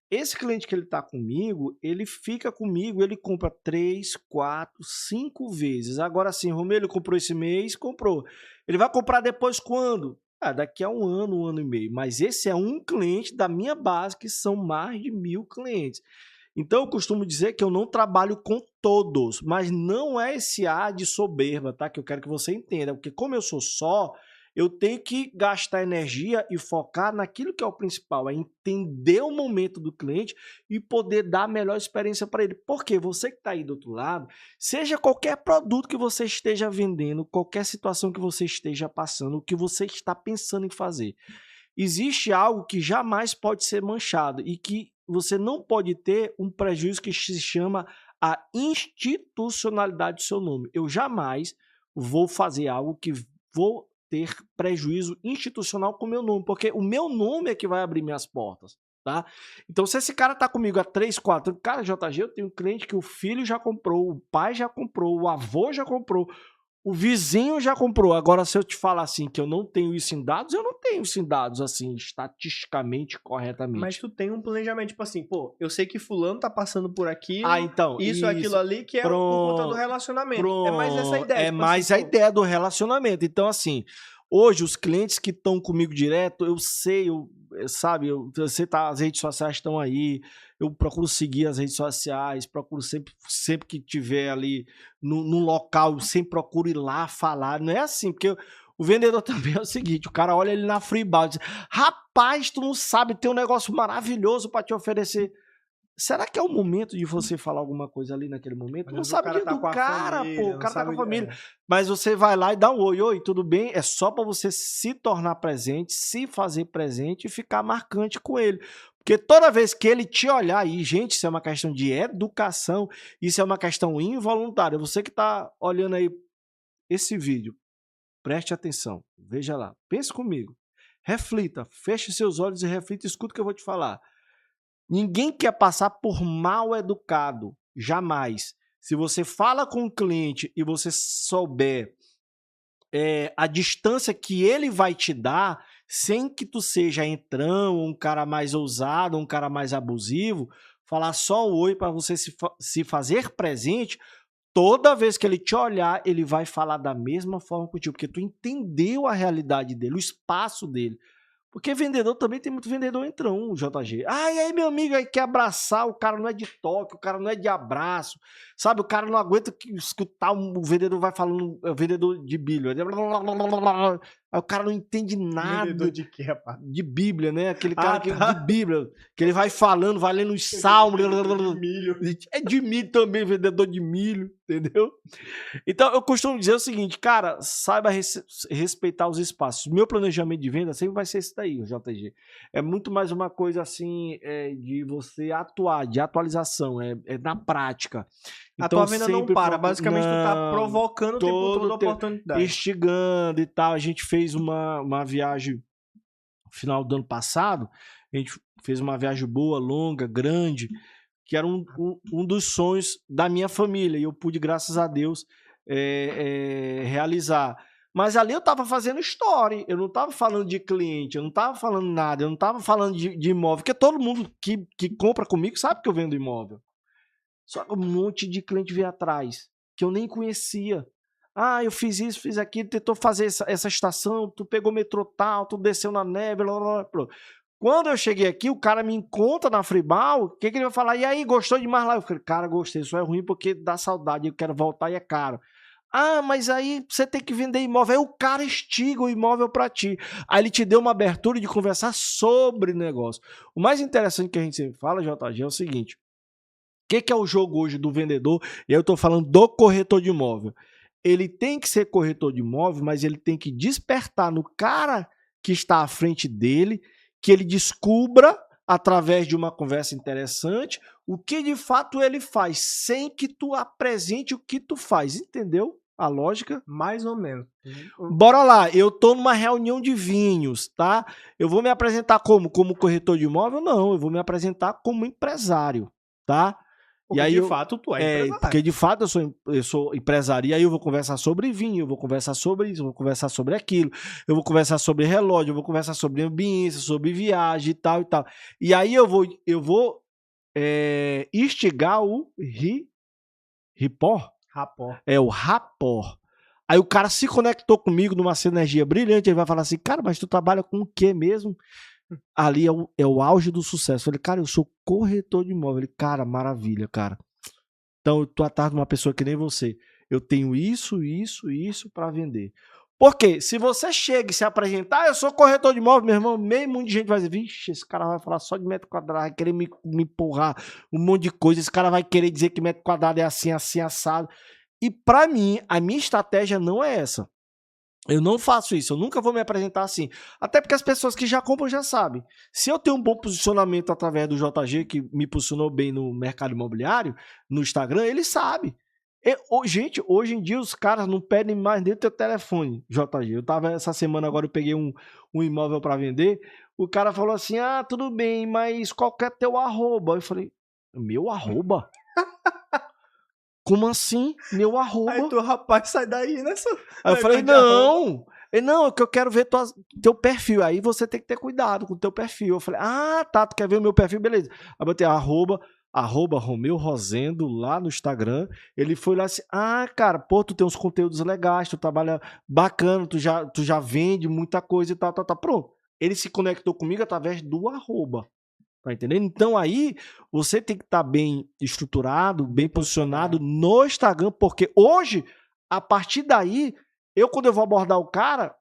Esse cliente que ele está comigo, ele fica comigo, ele compra 3, 4, 5 vezes. Agora sim, Romeu, ele comprou esse mês, comprou. Ele vai comprar depois quando? Daqui a um ano e meio. Mas esse é um cliente da minha base, que são mais de 1.000 clientes. Então eu costumo dizer que eu não trabalho com todos, mas não é esse ar de soberba, tá? Que eu quero que você entenda. Porque como eu sou só, eu tenho que gastar energia e focar naquilo que é o principal, é entender o momento do cliente e poder dar a melhor experiência para ele. Porque você que está aí do outro lado, seja qualquer produto que você esteja vendendo, qualquer situação que você esteja passando, o que você está pensando em fazer, existe algo que jamais pode ser manchado e que você não pode ter um prejuízo que se chama a institucionalidade do seu nome. Eu jamais vou fazer algo que vou ter prejuízo institucional com o meu nome, porque o meu nome é que vai abrir minhas portas, Tá? Então, se esse cara tá comigo há 3, 4 anos, cara, JG, eu tenho um cliente que o filho já comprou, o pai já comprou, o avô já comprou, o vizinho já comprou. Agora, se eu te falar assim que eu não tenho isso em dados, eu não tenho isso em dados, assim, estatisticamente, corretamente. Mas tu tem um planejamento, tipo assim, pô, eu sei que fulano tá passando por aqui, então, isso, aquilo ali, que é por conta do relacionamento. É mais essa ideia. É tipo mais assim, a ideia do relacionamento. Então, assim, hoje, os clientes que estão comigo direto, eu sei, sabe, você tá, as redes sociais estão aí, eu procuro seguir as redes sociais, procuro sempre que tiver ali no local, eu sempre procuro ir lá falar. Não é assim, porque o vendedor também é o seguinte, o cara olha ele na Freebound e diz, rapaz, tu não sabe, tem um negócio maravilhoso para te oferecer. Será que é o momento de você falar alguma coisa ali naquele momento? Não sabe cara tá do com a cara, família, pô. O não cara tá com a sabe- família. Mas você vai lá e dá um oi, oi, tudo bem? É só pra você se tornar presente, se fazer presente e ficar marcante com ele. Porque toda vez que ele te olhar, e gente, isso é uma questão de educação, isso é uma questão involuntária. Você que tá olhando aí esse vídeo, preste atenção, veja lá, pense comigo, reflita, feche seus olhos e reflita, escuta o que eu vou te falar. Ninguém quer passar por mal educado, jamais. Se você fala com o cliente e você souber a distância que ele vai te dar, sem que tu seja entrão, um cara mais ousado, um cara mais abusivo, falar só o oi para você se fazer presente, toda vez que ele te olhar, ele vai falar da mesma forma contigo, porque tu entendeu a realidade dele, o espaço dele. Porque vendedor também tem muito vendedor entrão, JG. Ah, e aí, meu amigo, aí quer abraçar, o cara não é de toque, o cara não é de abraço, sabe? O cara não aguenta escutar o vendedor vai falando, é o vendedor de Bíblia. Aí o cara não entende nada. Vendedor de quê, rapaz? De Bíblia, né? Aquele Ah, cara tá. de Bíblia, que ele vai falando, vai lendo os salmos. De milho. É de milho também, vendedor de milho, entendeu? Então, eu costumo dizer o seguinte, cara, saiba respeitar os espaços. Meu planejamento de venda sempre vai ser esse daí, o JG. É muito mais uma coisa assim, de você atuar, de atualização, é na prática. A Então, tua venda não sempre para, basicamente tu tá provocando o tempo todo a oportunidade. instigando e tal. A gente fez uma viagem no final do ano passado, a gente fez uma viagem boa, longa, grande, que era um dos sonhos da minha família, e eu pude, graças a Deus, realizar. Mas ali eu estava fazendo story, eu não estava falando de cliente, eu não estava falando nada, eu não estava falando de imóvel, porque todo mundo que compra comigo sabe que eu vendo imóvel. Só que um monte de cliente veio atrás, que eu nem conhecia. Ah, eu fiz isso, fiz aquilo, tentou fazer essa estação, tu pegou metrô tal, tu desceu na neve, blá, blá, blá. Quando eu cheguei aqui, o cara me encontra na Fribal, o que ele vai falar? E aí, gostou demais lá? Eu falei, cara, gostei, só é ruim porque dá saudade, eu quero voltar e é caro. Ah, mas aí você tem que vender imóvel. Aí o cara estiga o imóvel para ti. Aí ele te deu uma abertura de conversar sobre negócio. O mais interessante que a gente sempre fala, JG, é o seguinte. O que é o jogo hoje do vendedor? E eu estou falando do corretor de imóvel. Ele tem que ser corretor de imóvel, mas ele tem que despertar no cara que está à frente dele, que ele descubra, através de uma conversa interessante, o que de fato ele faz, sem que tu apresente o que tu faz. Entendeu a lógica? Mais ou menos. Bora lá, eu tô numa reunião de vinhos, tá? Eu vou me apresentar como? Como corretor de imóvel? Não, eu vou me apresentar como empresário, tá? Porque e aí de fato tu é empresário. Porque de fato eu sou empresário. E aí eu vou conversar sobre vinho, eu vou conversar sobre isso, eu vou conversar sobre aquilo, eu vou conversar sobre relógio, eu vou conversar sobre ambiência, sobre viagem e tal e tal. E aí eu vou instigar o Rapó. É o rapport. Aí o cara se conectou comigo numa sinergia brilhante, ele vai falar assim, cara, mas tu trabalha com o quê mesmo? Ali é o auge do sucesso. Eu falei, cara, eu sou corretor de imóvel. Ele, cara, maravilha, cara. Então, eu tô atrás de uma pessoa que nem você. Eu tenho isso para vender. Porque se você chega e se apresentar, eu sou corretor de imóvel, meu irmão, meio mundo de gente vai dizer, vixe, esse cara vai falar só de metro quadrado, vai querer me empurrar um monte de coisa, esse cara vai querer dizer que metro quadrado é assim, assim, assado. E para mim, a minha estratégia não é essa. Eu não faço isso, eu nunca vou me apresentar assim. Até porque as pessoas que já compram já sabem. Se eu tenho um bom posicionamento através do JG, que me posicionou bem no mercado imobiliário, no Instagram, ele sabe. Gente, hoje em dia os caras não pedem mais nem o teu telefone, JG. Eu tava essa semana agora, eu peguei um imóvel para vender. O cara falou assim, tudo bem, mas qual que é teu arroba? Eu falei, meu arroba? Como assim? Meu arroba? Aí tu, rapaz, sai daí nessa. Aí eu falei, não, é que eu quero ver teu perfil. Aí você tem que ter cuidado com o teu perfil. Eu falei, tá, tu quer ver o meu perfil? Beleza. Aí botei arroba Romeu Rosendo lá no Instagram. Ele foi lá assim, cara, pô, tu tem uns conteúdos legais, tu trabalha bacana, tu já vende muita coisa e tal. Pronto. Ele se conectou comigo através do arroba. Tá entendendo? Então aí você tem que estar bem estruturado, bem posicionado no Instagram, porque hoje, a partir daí, quando eu vou abordar o cara,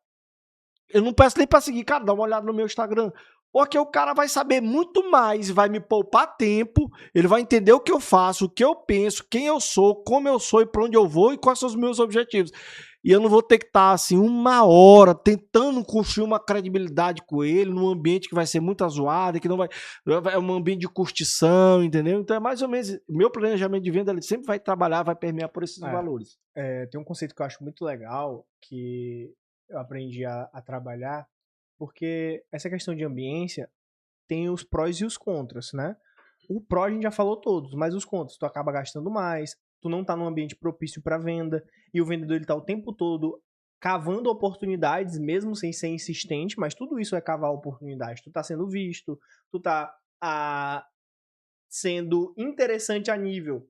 eu não peço nem pra seguir, cara, dá uma olhada no meu Instagram. Porque o cara vai saber muito mais, vai me poupar tempo, ele vai entender o que eu faço, o que eu penso, quem eu sou, como eu sou e pra onde eu vou e quais são os meus objetivos. E eu não vou ter que estar, assim, 1 hora tentando construir uma credibilidade com ele num ambiente que vai ser muito zoado, que não vai... É um ambiente de curtição, entendeu? Então é mais ou menos... Meu planejamento de venda, ele sempre vai trabalhar, vai permear por esses valores. Tem um conceito que eu acho muito legal, que eu aprendi a trabalhar, porque essa questão de ambiência tem os prós e os contras, né? O pró a gente já falou todos, mas os contras, tu acaba gastando mais, tu não tá num ambiente propício para venda, e o vendedor ele tá o tempo todo cavando oportunidades, mesmo sem ser insistente, mas tudo isso é cavar oportunidades. Tu tá sendo visto, tu tá sendo interessante a nível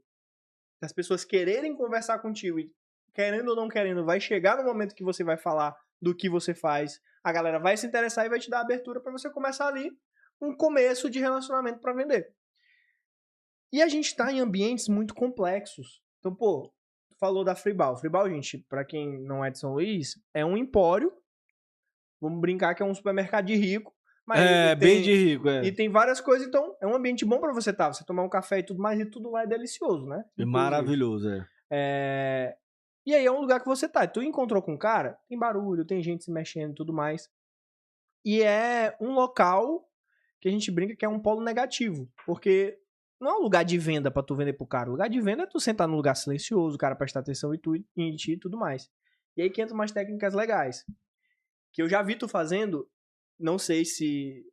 das pessoas quererem conversar contigo e querendo ou não querendo, vai chegar no momento que você vai falar do que você faz, a galera vai se interessar e vai te dar abertura para você começar ali um começo de relacionamento para vender. E a gente tá em ambientes muito complexos. Então, pô, tu falou da Fribal. Fribal, gente, para quem não é de São Luís, é um empório. Vamos brincar que é um supermercado de rico. Mas bem de rico, E tem várias coisas, então é um ambiente bom para você estar. Você tomar um café e tudo mais, e tudo lá é delicioso, né? Maravilhoso, E aí é um lugar que você tá. Tu encontrou com um cara, tem barulho, tem gente se mexendo e tudo mais. E é um local que a gente brinca que é um polo negativo. Porque não é um lugar de venda pra tu vender pro cara. O lugar de venda é tu sentar num lugar silencioso, o cara prestar atenção em ti e tudo mais. E aí que entram umas técnicas legais. Que eu já vi tu fazendo, não sei se...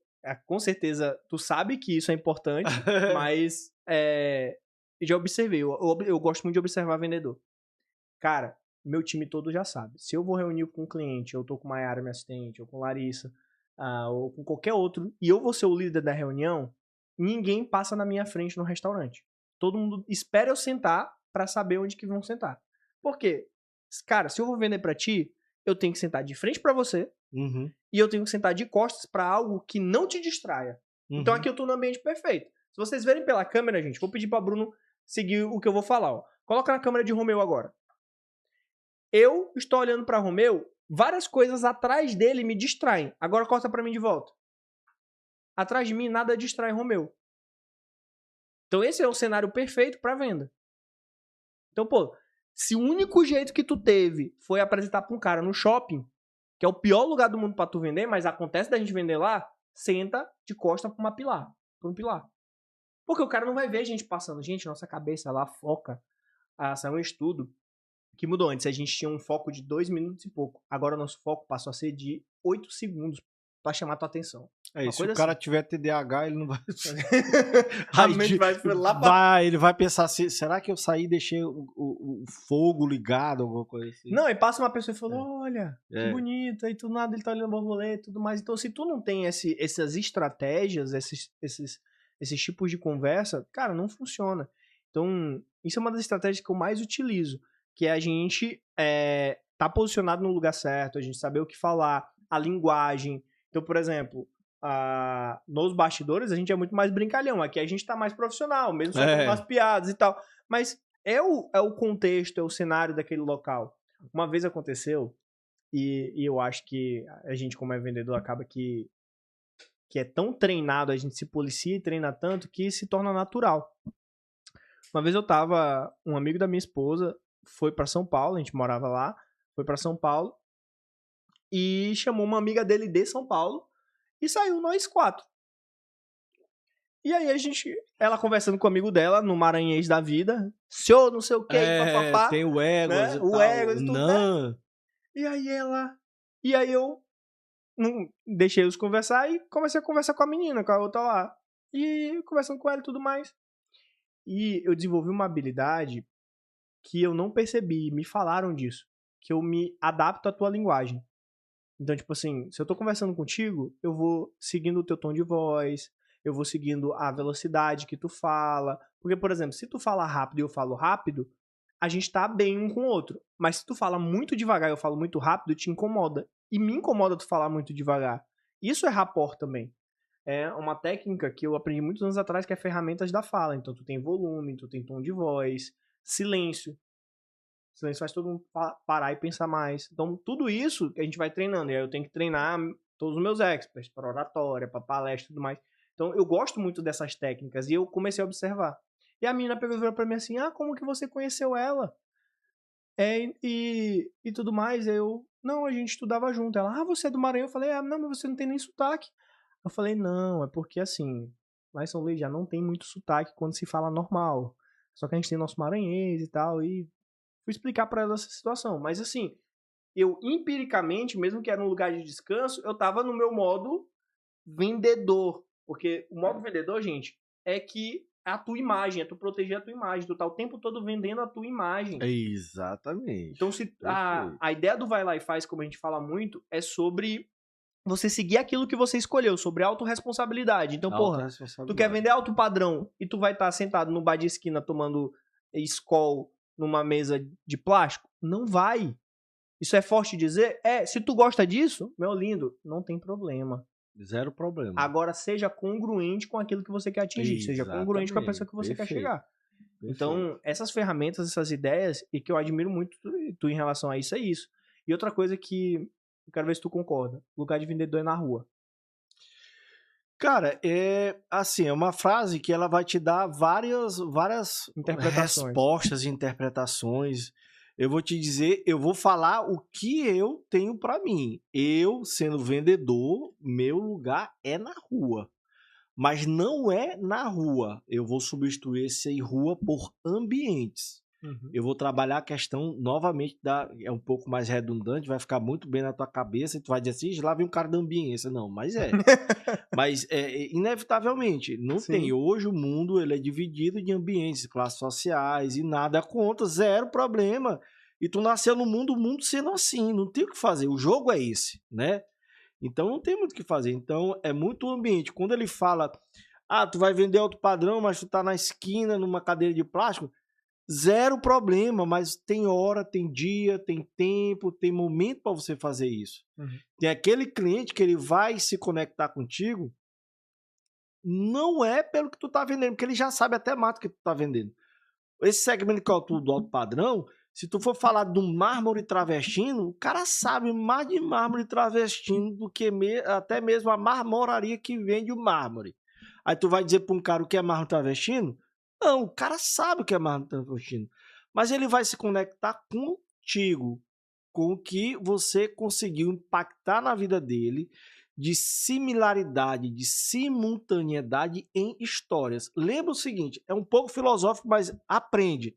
com certeza tu sabe que isso é importante, mas já observei. Eu gosto muito de observar vendedor. Cara, meu time todo já sabe. Se eu vou reunir com um cliente, eu tô com Maiara, minha assistente, ou com Larissa, ou com qualquer outro, e eu vou ser o líder da reunião, ninguém passa na minha frente no restaurante. Todo mundo espera eu sentar pra saber onde que vão sentar. Por quê? Cara, se eu vou vender pra ti, eu tenho que sentar de frente pra você, e eu tenho que sentar de costas pra algo que não te distraia. Então aqui eu tô no ambiente perfeito. Se vocês verem pela câmera, gente, vou pedir pra Bruno seguir o que eu vou falar. Ó. Coloca na câmera de Romeu agora. Eu estou olhando para Romeu, várias coisas atrás dele me distraem. Agora corta para mim de volta. Atrás de mim nada distrai Romeu. Então esse é o cenário perfeito para venda. Então, pô, se o único jeito que tu teve foi apresentar para um cara no shopping, que é o pior lugar do mundo para tu vender, mas acontece da gente vender lá, senta de costa para um pilar. Porque o cara não vai ver a gente passando. Gente, nossa cabeça lá foca. Saiu um estudo que mudou. Antes a gente tinha um foco de 2 minutos e pouco. Agora o nosso foco passou a ser de 8 segundos pra chamar tua atenção. Se o cara tiver TDAH, ele não vai... A mente vai lá pra... Ele vai pensar assim, será que eu saí e deixei o fogo ligado, alguma coisa assim? Não, e passa uma pessoa e fala, olha, que bonito, aí tudo nada, ele tá olhando borboleta e tudo mais. Então, se tu não tem essas estratégias, esses tipos de conversa, cara, não funciona. Então, isso é uma das estratégias que eu mais utilizo, que é a gente tá posicionado no lugar certo, a gente saber o que falar, a linguagem. Então, por exemplo, nos bastidores a gente é muito mais brincalhão, aqui a gente tá mais profissional, mesmo soltando umas piadas e tal. Mas é o contexto, é o cenário daquele local. Uma vez aconteceu, e eu acho que a gente, como é vendedor, acaba que é tão treinado, a gente se policia e treina tanto que se torna natural. Uma vez um amigo da minha esposa foi pra São Paulo, a gente morava lá, foi pra São Paulo e chamou uma amiga dele de São Paulo e saiu nós 4. E aí ela conversando com o amigo dela no Maranhês da vida, senhor não sei o que, papapá. Tem o Egos, né? o Egos e tudo, né? E aí eu não deixei eles conversar e comecei a conversar com a menina, com a outra lá. E conversando com ela e tudo mais. E eu desenvolvi uma habilidade que eu não percebi, me falaram disso, que eu me adapto à tua linguagem. Então, tipo assim, se eu tô conversando contigo, eu vou seguindo o teu tom de voz, eu vou seguindo a velocidade que tu fala. Porque, por exemplo, se tu fala rápido e eu falo rápido, a gente tá bem um com o outro. Mas se tu fala muito devagar e eu falo muito rápido, te incomoda. E me incomoda tu falar muito devagar. Isso é rapport também. É uma técnica que eu aprendi muitos anos atrás, que é ferramentas da fala. Então, tu tem volume, tu tem tom de voz, silêncio. Silêncio faz todo mundo parar e pensar mais. Então, tudo isso que a gente vai treinando. E aí eu tenho que treinar todos os meus experts, para oratória, para palestra e tudo mais. Então, eu gosto muito dessas técnicas e eu comecei a observar. E a menina pegou e falou pra mim assim, como que você conheceu ela? E tudo mais. Não, a gente estudava junto. Ela, você é do Maranhão? Eu falei, não, mas você não tem nem sotaque. Eu falei, não, é porque assim, lá em São Luís já não tem muito sotaque quando se fala normal. Só que a gente tem nosso maranhês e tal, e fui explicar pra ela essa situação. Mas assim, eu empiricamente, mesmo que era um lugar de descanso, eu tava no meu modo vendedor. Porque o modo vendedor, gente, é que a tua imagem, é tu proteger a tua imagem. Tu tá o tempo todo vendendo a tua imagem. Exatamente. Então, se a ideia do Vai Lá e Faz, como a gente fala muito, é sobre você seguir aquilo que você escolheu, sobre autorresponsabilidade. Então, porra, tu quer vender alto padrão e tu vai estar sentado no bar de esquina tomando Skol numa mesa de plástico? Não vai. Isso é forte dizer? Se tu gosta disso, meu lindo, não tem problema. Zero problema. Agora, seja congruente com aquilo que você quer atingir. Seja congruente com a pessoa que você quer chegar. Então, essas ferramentas, essas ideias, e que eu admiro muito tu em relação a isso, é isso. E outra coisa que eu quero ver se tu concorda. Lugar de vendedor é na rua. Cara, assim, é uma frase que ela vai te dar várias respostas e interpretações. Eu vou te dizer, eu vou falar o que eu tenho para mim. Eu, sendo vendedor, meu lugar é na rua. Mas não é na rua. Eu vou substituir esse rua por ambientes. Uhum. Eu vou trabalhar a questão novamente, é um pouco mais redundante, vai ficar muito bem na tua cabeça e tu vai dizer assim, lá vem um cara da ambiência. Não, mas mas inevitavelmente, não Sim. tem. Hoje o mundo ele é dividido de ambientes, classes sociais e nada contra, zero problema. E tu nasceu no mundo, o mundo sendo assim, não tem o que fazer. O jogo é esse, né? Então não tem muito o que fazer. Então é muito o ambiente. Quando ele fala, tu vai vender alto padrão, mas tu tá na esquina numa cadeira de plástico, zero problema, mas tem hora, tem dia, tem tempo, tem momento para você fazer isso. Uhum. Tem aquele cliente que ele vai se conectar contigo, não é pelo que tu tá vendendo, porque ele já sabe até mais do que tu tá vendendo. Esse segmento que é do alto padrão, se tu for falar do mármore travestino, o cara sabe mais de mármore travestino do que até mesmo a marmoraria que vende o mármore. Aí tu vai dizer para um cara o que é mármore travestino? Não, o cara sabe o que é mármore travestino. Mas ele vai se conectar contigo, com o que você conseguiu impactar na vida dele, de similaridade, de simultaneidade em histórias. Lembra o seguinte, é um pouco filosófico, mas aprende.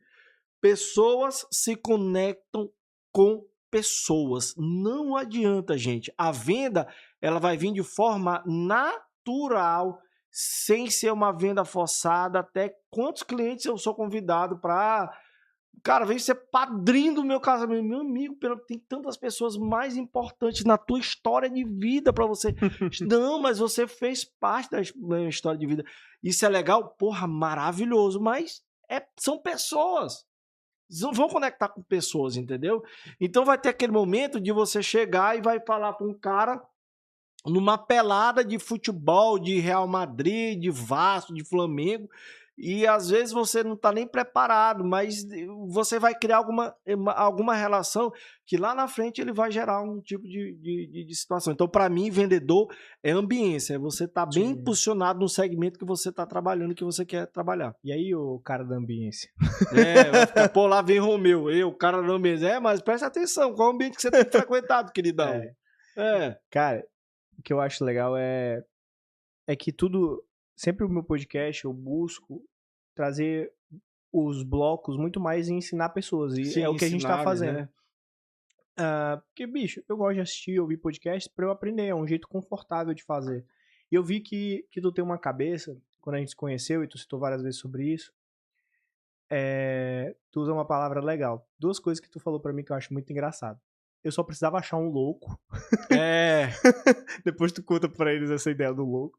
Pessoas se conectam com pessoas. Não adianta, gente. A venda, ela vai vir de forma natural, sem ser uma venda forçada. Até quantos clientes eu sou convidado para... Cara, vem ser padrinho do meu casamento. Meu amigo, tem tantas pessoas mais importantes na tua história de vida para você. Não, mas você fez parte da história de vida. Isso é legal? Porra, maravilhoso. Mas são pessoas. Vão conectar com pessoas, entendeu? Então vai ter aquele momento de você chegar e vai falar para um cara numa pelada de futebol, de Real Madrid, de Vasco, de Flamengo, e às vezes você não está nem preparado, mas você vai criar alguma relação que lá na frente ele vai gerar um tipo de situação. Então, para mim, vendedor é ambiência, é você estar bem posicionado no segmento que você está trabalhando, que você quer trabalhar. E aí, o cara da ambiência? Vai ficar, pô, lá vem Romeu, o cara da ambiência. Mas presta atenção, qual é o ambiente que você tem frequentado, queridão? Cara, o que eu acho legal é que tudo... Sempre o meu podcast eu busco trazer os blocos muito mais em ensinar pessoas. E sim, é o que a gente tá fazendo. Né? Porque, bicho, eu gosto de assistir, ouvir podcast pra eu aprender, é um jeito confortável de fazer. E eu vi que tu tem uma cabeça, quando a gente se conheceu, e tu citou várias vezes sobre isso, tu usa uma palavra legal. Duas coisas que tu falou pra mim que eu acho muito engraçado. Eu só precisava achar um louco. É. Depois tu conta pra eles essa ideia do louco.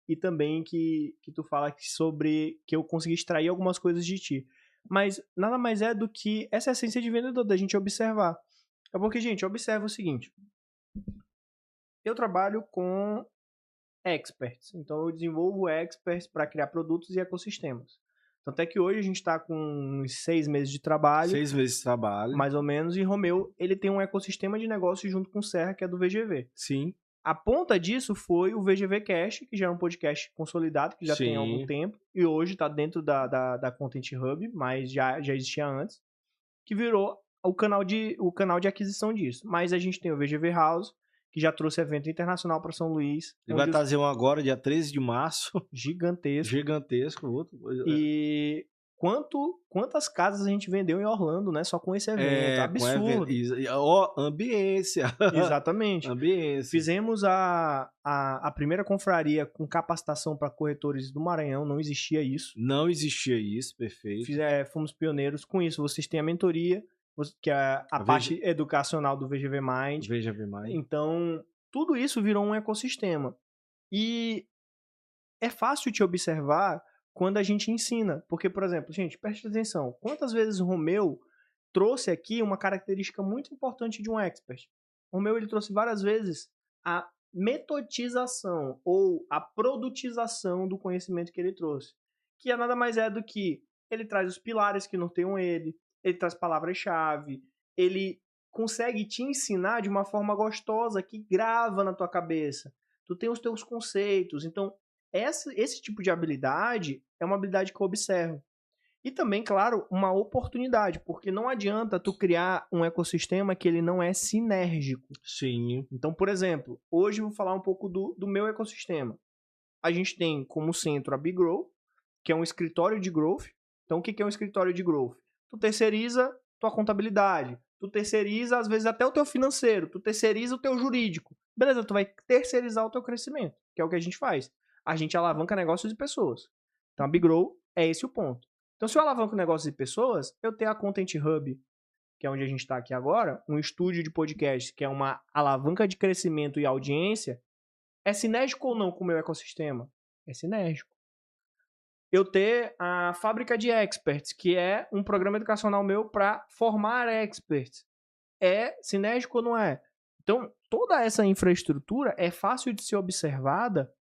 E também que tu fala sobre que eu consegui extrair algumas coisas de ti. Mas nada mais é do que essa essência de vendedor, da gente observar. É porque, gente, observa o seguinte. Eu trabalho com experts. Então eu desenvolvo experts para criar produtos e ecossistemas. Tanto é que hoje a gente está com uns 6 meses de trabalho. 6 meses de trabalho. Mais ou menos. E Romeu, ele tem um ecossistema de negócio junto com o Serra, que é do VGV. Sim. A ponta disso foi o VGV Cast, que já é um podcast consolidado, que já tem algum tempo, e hoje está dentro da Content Hub, mas já existia antes, que virou o canal de aquisição disso. Mas a gente tem o VGV House, que já trouxe evento internacional para São Luís. Ele vai trazer um agora, dia 13 de março. Gigantesco. Gigantesco. E quantas casas a gente vendeu em Orlando, né? Só com esse evento. Absurdo. Ambiência. Exatamente. Ambiência. Fizemos a primeira confraria com capacitação para corretores do Maranhão. Não existia isso. Não existia isso, perfeito. Fomos pioneiros com isso. Vocês têm a mentoria, que é a parte educacional do VGV Mind. VGV Mind. Então, tudo isso virou um ecossistema. E é fácil te observar quando a gente ensina. Porque, por exemplo, gente, preste atenção. Quantas vezes o Romeu trouxe aqui uma característica muito importante de um expert? O Romeu, ele trouxe várias vezes a metodização ou a produtização do conhecimento que ele trouxe. Que nada mais é do que ele traz os pilares que norteiam ele traz palavras-chave, ele consegue te ensinar de uma forma gostosa que grava na tua cabeça. Tu tem os teus conceitos. Então, esse tipo de habilidade é uma habilidade que eu observo. E também, claro, uma oportunidade, porque não adianta tu criar um ecossistema que ele não é sinérgico. Sim. Então, por exemplo, hoje eu vou falar um pouco do meu ecossistema. A gente tem como centro a BigGrow, que é um escritório de growth. Então, o que é um escritório de growth? Tu terceiriza tua contabilidade, tu terceiriza, às vezes, até o teu financeiro, tu terceiriza o teu jurídico. Beleza, tu vai terceirizar o teu crescimento, que é o que a gente faz. A gente alavanca negócios e pessoas. Então, a BigGrow é esse o ponto. Então, se eu alavanco negócios e pessoas, eu tenho a Content Hub, que é onde a gente está aqui agora, um estúdio de podcast, que é uma alavanca de crescimento e audiência, é sinérgico ou não com o meu ecossistema? É sinérgico. Eu ter a Fábrica de Experts, que é um programa educacional meu para formar experts. É sinérgico ou não é? Então, toda essa infraestrutura é fácil de ser observada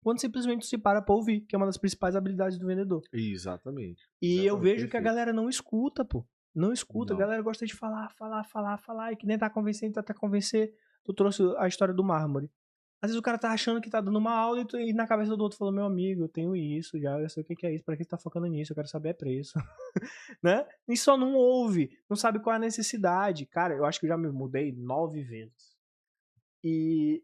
quando simplesmente se para ouvir, que é uma das principais habilidades do vendedor. Exatamente. E eu vejo que a galera não escuta, pô. Não escuta. Não. A galera gosta de falar, e que nem tá convencendo, até convencer. Tu trouxe a história do mármore. Às vezes o cara tá achando que tá dando uma aula e na cabeça do outro falou, meu amigo, eu tenho isso já, eu sei o que é isso, pra que você tá focando nisso, eu quero saber é preço. Né? E só não ouve, não sabe qual é a necessidade. Cara, eu acho que eu já me mudei 9 vezes. E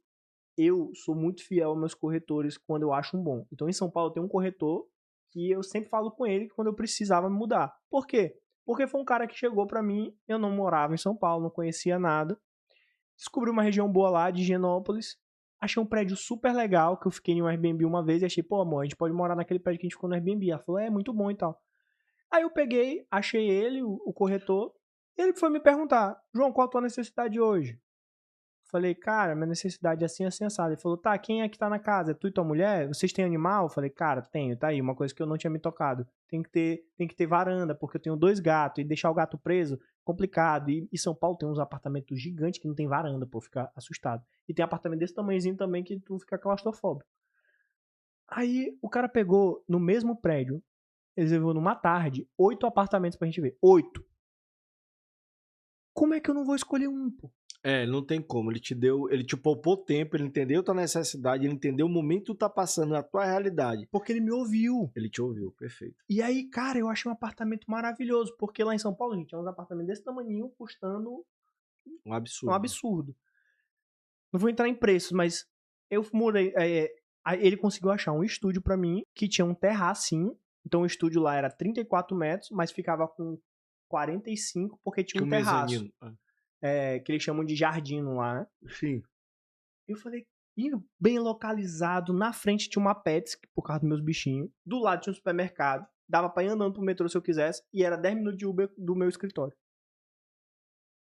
eu sou muito fiel aos meus corretores quando eu acho um bom. Então em São Paulo tem um corretor que eu sempre falo com ele quando eu precisava me mudar. Por quê? Porque foi um cara que chegou pra mim, eu não morava em São Paulo, não conhecia nada. Descobri uma região boa lá, de Higienópolis. Achei um prédio super legal, que eu fiquei em um Airbnb uma vez e achei, pô, amor, a gente pode morar naquele prédio que a gente ficou no Airbnb. Ela falou, é muito bom e tal. Aí eu peguei, achei ele, o corretor, e ele foi me perguntar, João, qual a tua necessidade hoje? Falei, cara, minha necessidade é assim, assim, assado. Ele falou, tá, quem é que tá na casa? É tu e tua mulher? Vocês têm animal? Eu falei, cara, tenho, tá aí, uma coisa que eu não tinha me tocado. Tem que ter varanda, porque eu tenho 2 gatos, e deixar o gato preso, complicado. E São Paulo tem uns apartamentos gigantes que não tem varanda, pô, fica assustado. E tem apartamento desse tamanhozinho também que tu fica claustrofóbico. Aí o cara pegou, no mesmo prédio, ele levou numa tarde, 8 apartamentos pra gente ver. 8. Como é que eu não vou escolher um, pô? Não tem como. Ele te poupou tempo, ele entendeu tua necessidade, ele entendeu o momento que tu tá passando, a tua realidade. Porque ele me ouviu. Ele te ouviu, perfeito. E aí, cara, eu achei um apartamento maravilhoso, porque lá em São Paulo, gente, é uns apartamentos desse tamanho custando um absurdo. Um absurdo. Não vou entrar em preços, mas eu mudei. Ele conseguiu achar um estúdio pra mim que tinha um terracinho. Então o estúdio lá era 34 metros, mas ficava com 45 porque tinha Que um o terraço. mezanino. Que eles chamam de jardim lá, né? Sim. Eu falei, e bem localizado, na frente tinha uma Pets, por causa dos meus bichinhos. Do lado tinha um supermercado. Dava pra ir andando pro metrô se eu quisesse. E era 10 minutos de Uber do meu escritório.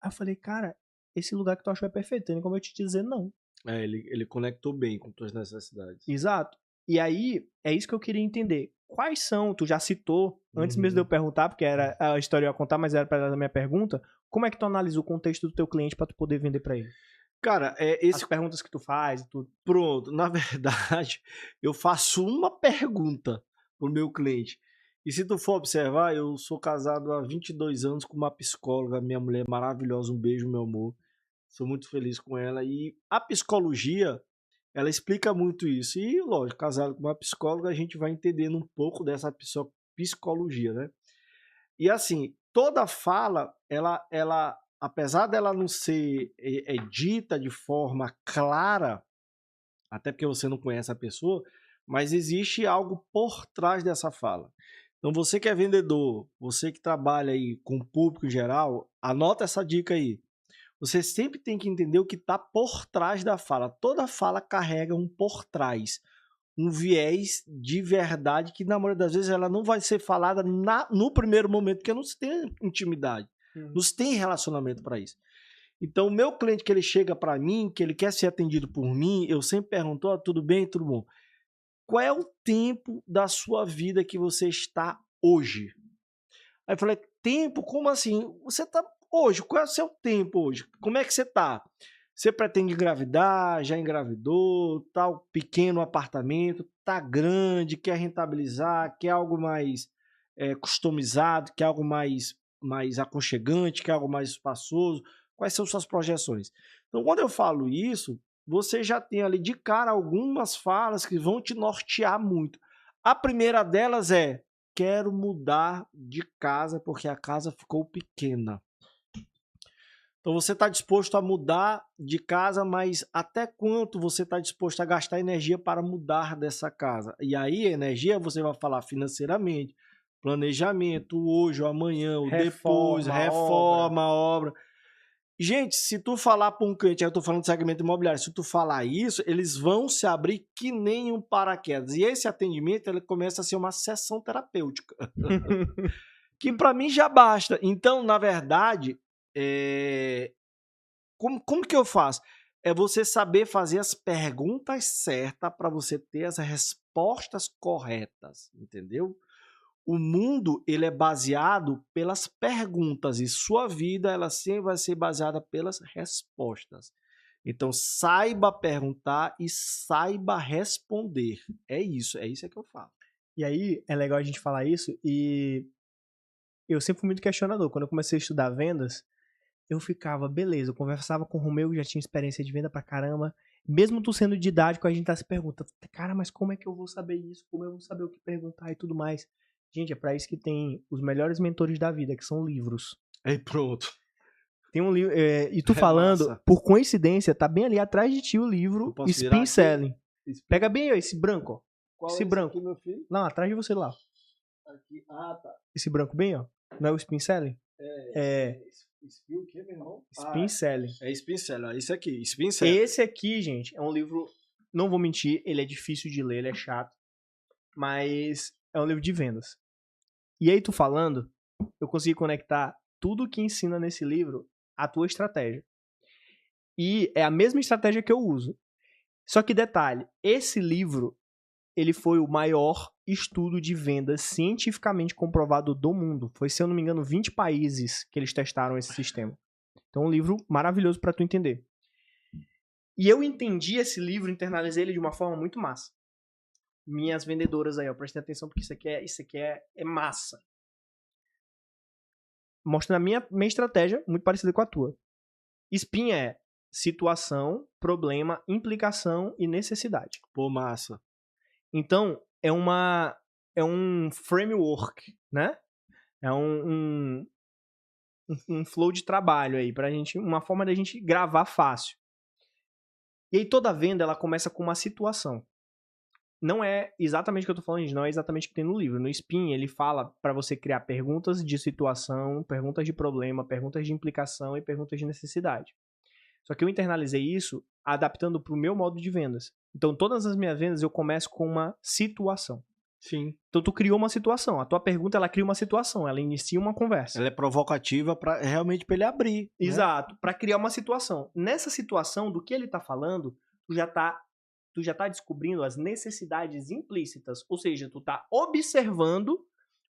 Aí eu falei, cara, esse lugar que tu achou é perfeito. Tem como eu te dizer não. Ele conectou bem com tuas necessidades. Exato. E aí, é isso que eu queria entender. Quais são, tu já citou, antes mesmo de eu perguntar, porque era a história eu ia contar, mas era para a minha pergunta, como é que tu analisa o contexto do teu cliente para tu poder vender para ele? Cara, As perguntas que tu faz e tudo. Pronto, na verdade, eu faço uma pergunta pro meu cliente. E se tu for observar, eu sou casado há 22 anos com uma psicóloga, minha mulher maravilhosa, um beijo, meu amor. Sou muito feliz com ela. E a psicologia, ela explica muito isso. E, lógico, casado com uma psicóloga, a gente vai entendendo um pouco dessa psicologia, né? E assim, toda fala, ela apesar dela não ser dita de forma clara, até porque você não conhece a pessoa, mas existe algo por trás dessa fala. Então você que é vendedor, você que trabalha aí com o público em geral, anota essa dica aí. Você sempre tem que entender o que está por trás da fala. Toda fala carrega um por trás, um viés de verdade que na maioria das vezes ela não vai ser falada no primeiro momento, porque não se tem intimidade, não se tem relacionamento para isso. Então, o meu cliente que ele chega para mim, que ele quer ser atendido por mim, eu sempre pergunto, oh, tudo bem, tudo bom? Qual é o tempo da sua vida que você está hoje? Aí eu falei, tempo? Como assim? Você está hoje, qual é o seu tempo hoje? Como é que você está? Você pretende engravidar, já engravidou, tá um pequeno apartamento, tá grande, quer rentabilizar, quer algo mais customizado, quer algo mais aconchegante, quer algo mais espaçoso? Quais são suas projeções? Então, quando eu falo isso, você já tem ali de cara algumas falas que vão te nortear muito. A primeira delas é: quero mudar de casa porque a casa ficou pequena. Então você está disposto a mudar de casa, mas até quanto você está disposto a gastar energia para mudar dessa casa? E aí, energia, você vai falar financeiramente, planejamento, hoje ou amanhã, ou depois, reforma, obra. Gente, se tu falar para um cliente, eu estou falando de segmento imobiliário, se tu falar isso, eles vão se abrir que nem um paraquedas. E esse atendimento, ele começa a ser uma sessão terapêutica. Que para mim já basta. Então, na verdade, como que eu faço? É você saber fazer as perguntas certas para você ter as respostas corretas, entendeu? O mundo, ele é baseado pelas perguntas e sua vida, ela sempre vai ser baseada pelas respostas. Então, saiba perguntar e saiba responder. É isso que eu falo. E aí, é legal a gente falar isso e eu sempre fui muito questionador. Quando eu comecei a estudar vendas, eu ficava, beleza, eu conversava com o Romeu, que já tinha experiência de venda pra caramba. Mesmo tu sendo didático, a gente tá se perguntando, cara, mas como é que eu vou saber isso? Como eu vou saber o que perguntar e tudo mais? Gente, é pra isso que tem os melhores mentores da vida, que são livros. Aí pronto. Tem um livro, e tu falando, massa. Por coincidência, tá bem ali atrás de ti o livro Spin Selling. Pega bem aí, esse branco, ó. Qual esse é branco. Aqui, meu filho? Não, atrás de você lá. Aqui. Ah, tá. Esse branco bem, ó. Não é o Spin Selling? Spin o quê, meu irmão? Spin Selling. É Spin Selling, esse aqui, Spin Selling. Esse aqui, gente, é um livro, não vou mentir, ele é difícil de ler, ele é chato, mas é um livro de vendas. E aí, tu falando, eu consegui conectar tudo que ensina nesse livro à tua estratégia. E é a mesma estratégia que eu uso. Só que detalhe, esse livro, ele foi o maior estudo de vendas cientificamente comprovado do mundo. Foi, se eu não me engano, 20 países que eles testaram esse sistema. Então, é um livro maravilhoso para tu entender. E eu entendi esse livro, internalizei ele de uma forma muito massa. Minhas vendedoras aí, ó, prestem atenção porque isso aqui é massa. Mostrando a minha estratégia, muito parecida com a tua. SPIN é situação, problema, implicação e necessidade. Pô, massa. Então, é um framework, né? É um flow de trabalho aí, pra gente, uma forma da gente gravar fácil. E aí toda venda, ela começa com uma situação. não é exatamente o que eu tô falando, gente, não é exatamente o que tem no livro. No Spin, ele fala pra você criar perguntas de situação, perguntas de problema, perguntas de implicação e perguntas de necessidade. Só que eu internalizei isso adaptando pro meu modo de vendas. Então, todas as minhas vendas eu começo com uma situação. Sim. Então, tu criou uma situação. A tua pergunta, ela cria uma situação. Ela inicia uma conversa. Ela é provocativa realmente pra ele abrir. Né? Exato. Pra criar uma situação. Nessa situação, do que ele tá falando, tu já tá descobrindo as necessidades implícitas. Ou seja, tu tá observando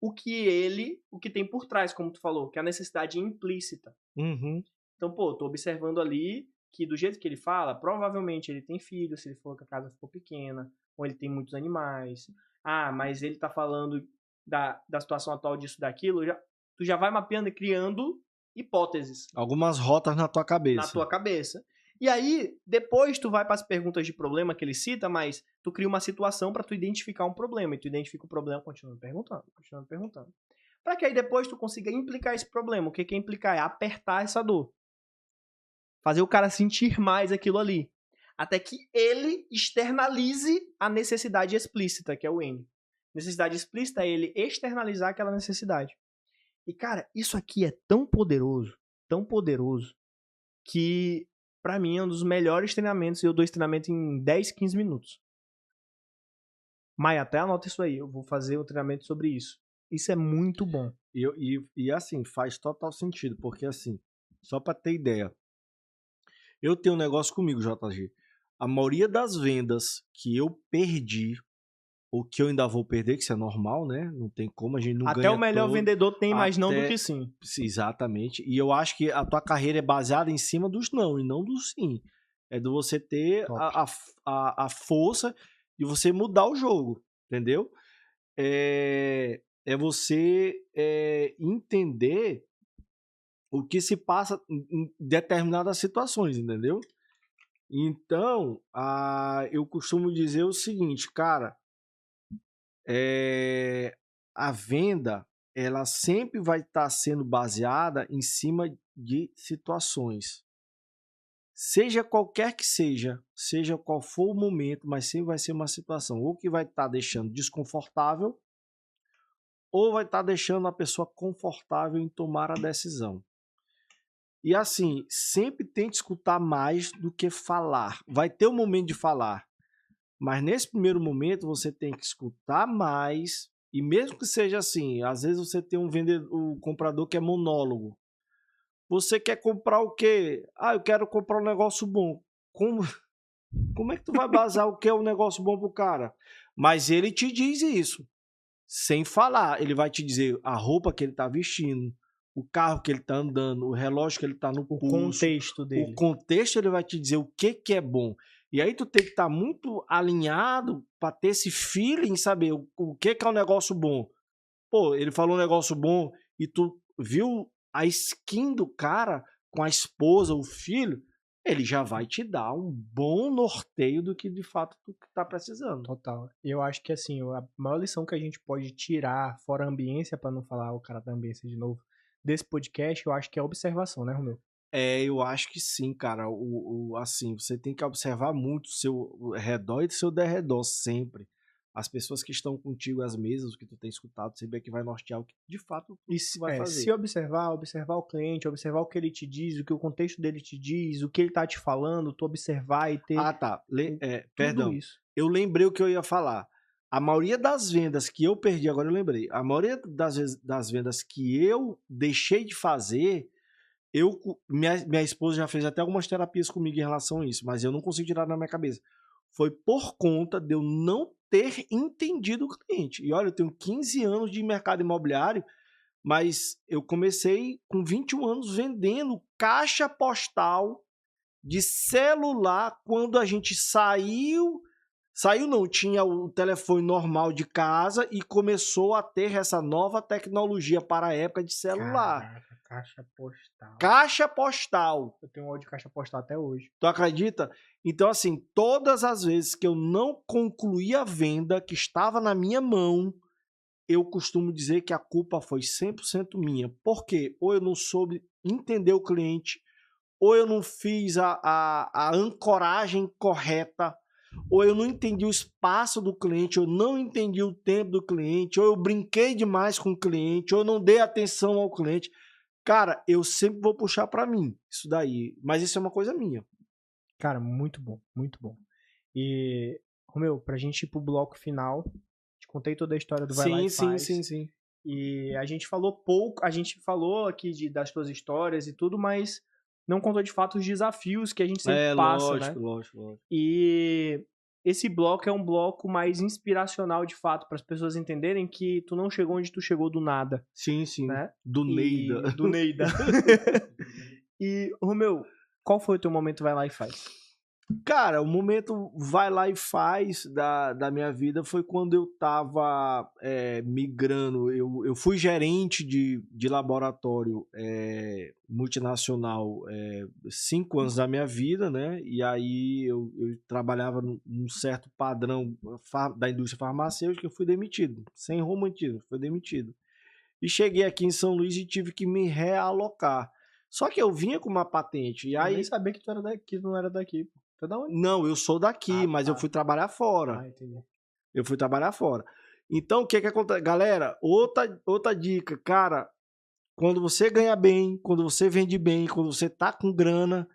o que tem por trás, como tu falou, que é a necessidade implícita. Uhum. Então, pô, tô observando ali que do jeito que ele fala, provavelmente ele tem filho, se ele for que a casa ficou pequena, ou ele tem muitos animais. Ah, mas ele tá falando da situação atual disso, daquilo, tu já vai mapeando e criando hipóteses Algumas rotas na tua cabeça. na tua cabeça. E aí, depois tu vai para as perguntas de problema que ele cita, mas tu cria uma situação para tu identificar um problema, e tu identifica o problema continuando perguntando. Para que aí depois tu consiga implicar esse problema. O que é implicar? É apertar essa dor. Fazer o cara sentir mais aquilo ali. Até que ele externalize a necessidade explícita, que é o N. Necessidade explícita é ele externalizar aquela necessidade. E, cara, isso aqui é tão poderoso, que pra mim é um dos melhores treinamentos. Eu dou esse treinamento em 10, 15 minutos. Maia, até anota isso aí. Eu vou fazer um treinamento sobre isso. Isso é muito bom. E assim, faz total sentido, porque assim, só pra ter ideia, eu tenho um negócio comigo, JG. A maioria das vendas que eu perdi, ou que eu ainda vou perder, que isso é normal, né? Não tem como, a gente não Até ganha o melhor todo, vendedor tem mais não do até- que sim. Exatamente. E eu acho que a tua carreira é baseada em cima dos não e não do sim. É de você ter Top. a força de você mudar o jogo, entendeu? É você entender o que se passa em determinadas situações, entendeu? Então, eu costumo dizer o seguinte, cara, a venda, ela sempre vai estar sendo baseada em cima de situações. Seja qualquer que seja qual for o momento, mas sempre vai ser uma situação ou que vai estar deixando desconfortável ou vai estar deixando a pessoa confortável em tomar a decisão. E assim, sempre tente escutar mais do que falar. Vai ter um momento de falar, mas nesse primeiro momento você tem que escutar mais. E mesmo que seja assim, às vezes você tem um comprador que é monólogo. Você quer comprar o quê? Ah, eu quero comprar um negócio bom. Como é que tu vai basar o que é um negócio bom pro cara? Mas ele te diz isso, sem falar. Ele vai te dizer a roupa que ele tá vestindo, o carro que ele tá andando, o relógio que ele tá no pulso. Contexto dele. O contexto ele vai te dizer o que é bom. E aí tu tem que estar muito alinhado para ter esse feeling, saber o que é um negócio bom. Pô, ele falou um negócio bom e tu viu a skin do cara com a esposa, o filho, ele já vai te dar um bom norteio do que de fato tu tá precisando. Total. Eu acho que assim, a maior lição que a gente pode tirar, fora a ambiência, pra não falar o cara da ambiência de novo, desse podcast, eu acho que é a observação, né, Romeu? Eu acho que sim, cara. Assim, você tem que observar muito o seu redor e o seu derredor sempre. As pessoas que estão contigo, as mesas, o que tu tem escutado, sempre é que vai nortear o que de fato tu vai fazer. Se observar o cliente, observar o que ele te diz, o que o contexto dele te diz, o que ele tá te falando, tu observar e ter Tá. tudo Perdão. isso. Eu lembrei o que eu ia falar. A maioria das vendas que eu perdi, agora eu lembrei. A maioria das vendas que eu deixei de fazer, minha esposa já fez até algumas terapias comigo em relação a isso, mas eu não consigo tirar da minha cabeça. Foi por conta de eu não ter entendido o cliente. E olha, eu tenho 15 anos de mercado imobiliário, mas eu comecei com 21 anos vendendo caixa postal de celular quando a gente saiu não, tinha o telefone normal de casa e começou a ter essa nova tecnologia para a época de celular. Caraca, caixa postal. Caixa postal. Eu tenho um ódio de caixa postal até hoje. Tu acredita? Então, assim, todas as vezes que eu não concluí a venda que estava na minha mão, eu costumo dizer que a culpa foi 100% minha. Por quê? Ou eu não soube entender o cliente, ou eu não fiz a ancoragem correta, ou eu não entendi o espaço do cliente, eu não entendi o tempo do cliente, ou eu brinquei demais com o cliente, ou eu não dei atenção ao cliente. Cara, eu sempre vou puxar pra mim isso daí, mas isso é uma coisa minha. Cara, muito bom, muito bom. E, Romeu, pra gente ir pro bloco final, te contei toda a história do Vai Lá e Faz. Sim. E a gente falou pouco, a gente falou aqui das tuas histórias e tudo, mas não contou de fato os desafios que a gente sempre passa, né? Lógico. E esse bloco é um bloco mais inspiracional de fato, para as pessoas entenderem que tu não chegou onde tu chegou do nada. Sim, né? do Neida. Do Neida. E, Romeu, qual foi o teu momento Vai Lá e Faz? Cara, o momento Vai Lá e Faz da minha vida foi quando eu tava migrando. Eu fui gerente de laboratório multinacional 5 anos da minha vida, né? E aí eu trabalhava num certo padrão da indústria farmacêutica. Eu fui demitido, sem romantismo, fui demitido. E cheguei aqui em São Luís e tive que me realocar. Só que eu vinha com uma patente. E Eu aí. nem sabia que tu era daqui, não era daqui. Tu é da onde? Não, eu sou daqui, mas eu fui trabalhar fora. Entendi. Eu fui trabalhar fora. Então, o que acontece? Galera, outra dica, cara, quando você ganha bem, quando você vende bem, quando você tá com grana,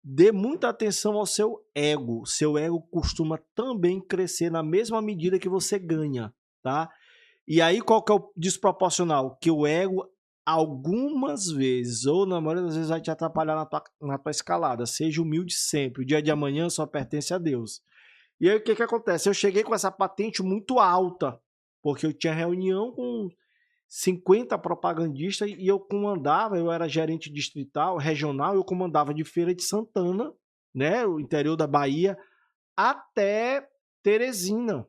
dê muita atenção ao seu ego. Seu ego costuma também crescer na mesma medida que você ganha, tá? E aí, qual que é o desproporcional? Que o ego, algumas vezes, ou na maioria das vezes, vai te atrapalhar na tua escalada. Seja humilde sempre. O dia de amanhã só pertence a Deus. E aí, o que acontece? Eu cheguei com essa patente muito alta, porque eu tinha reunião com 50 propagandistas e eu comandava, eu era gerente distrital, regional, eu comandava de Feira de Santana, né, o interior da Bahia, até Teresina.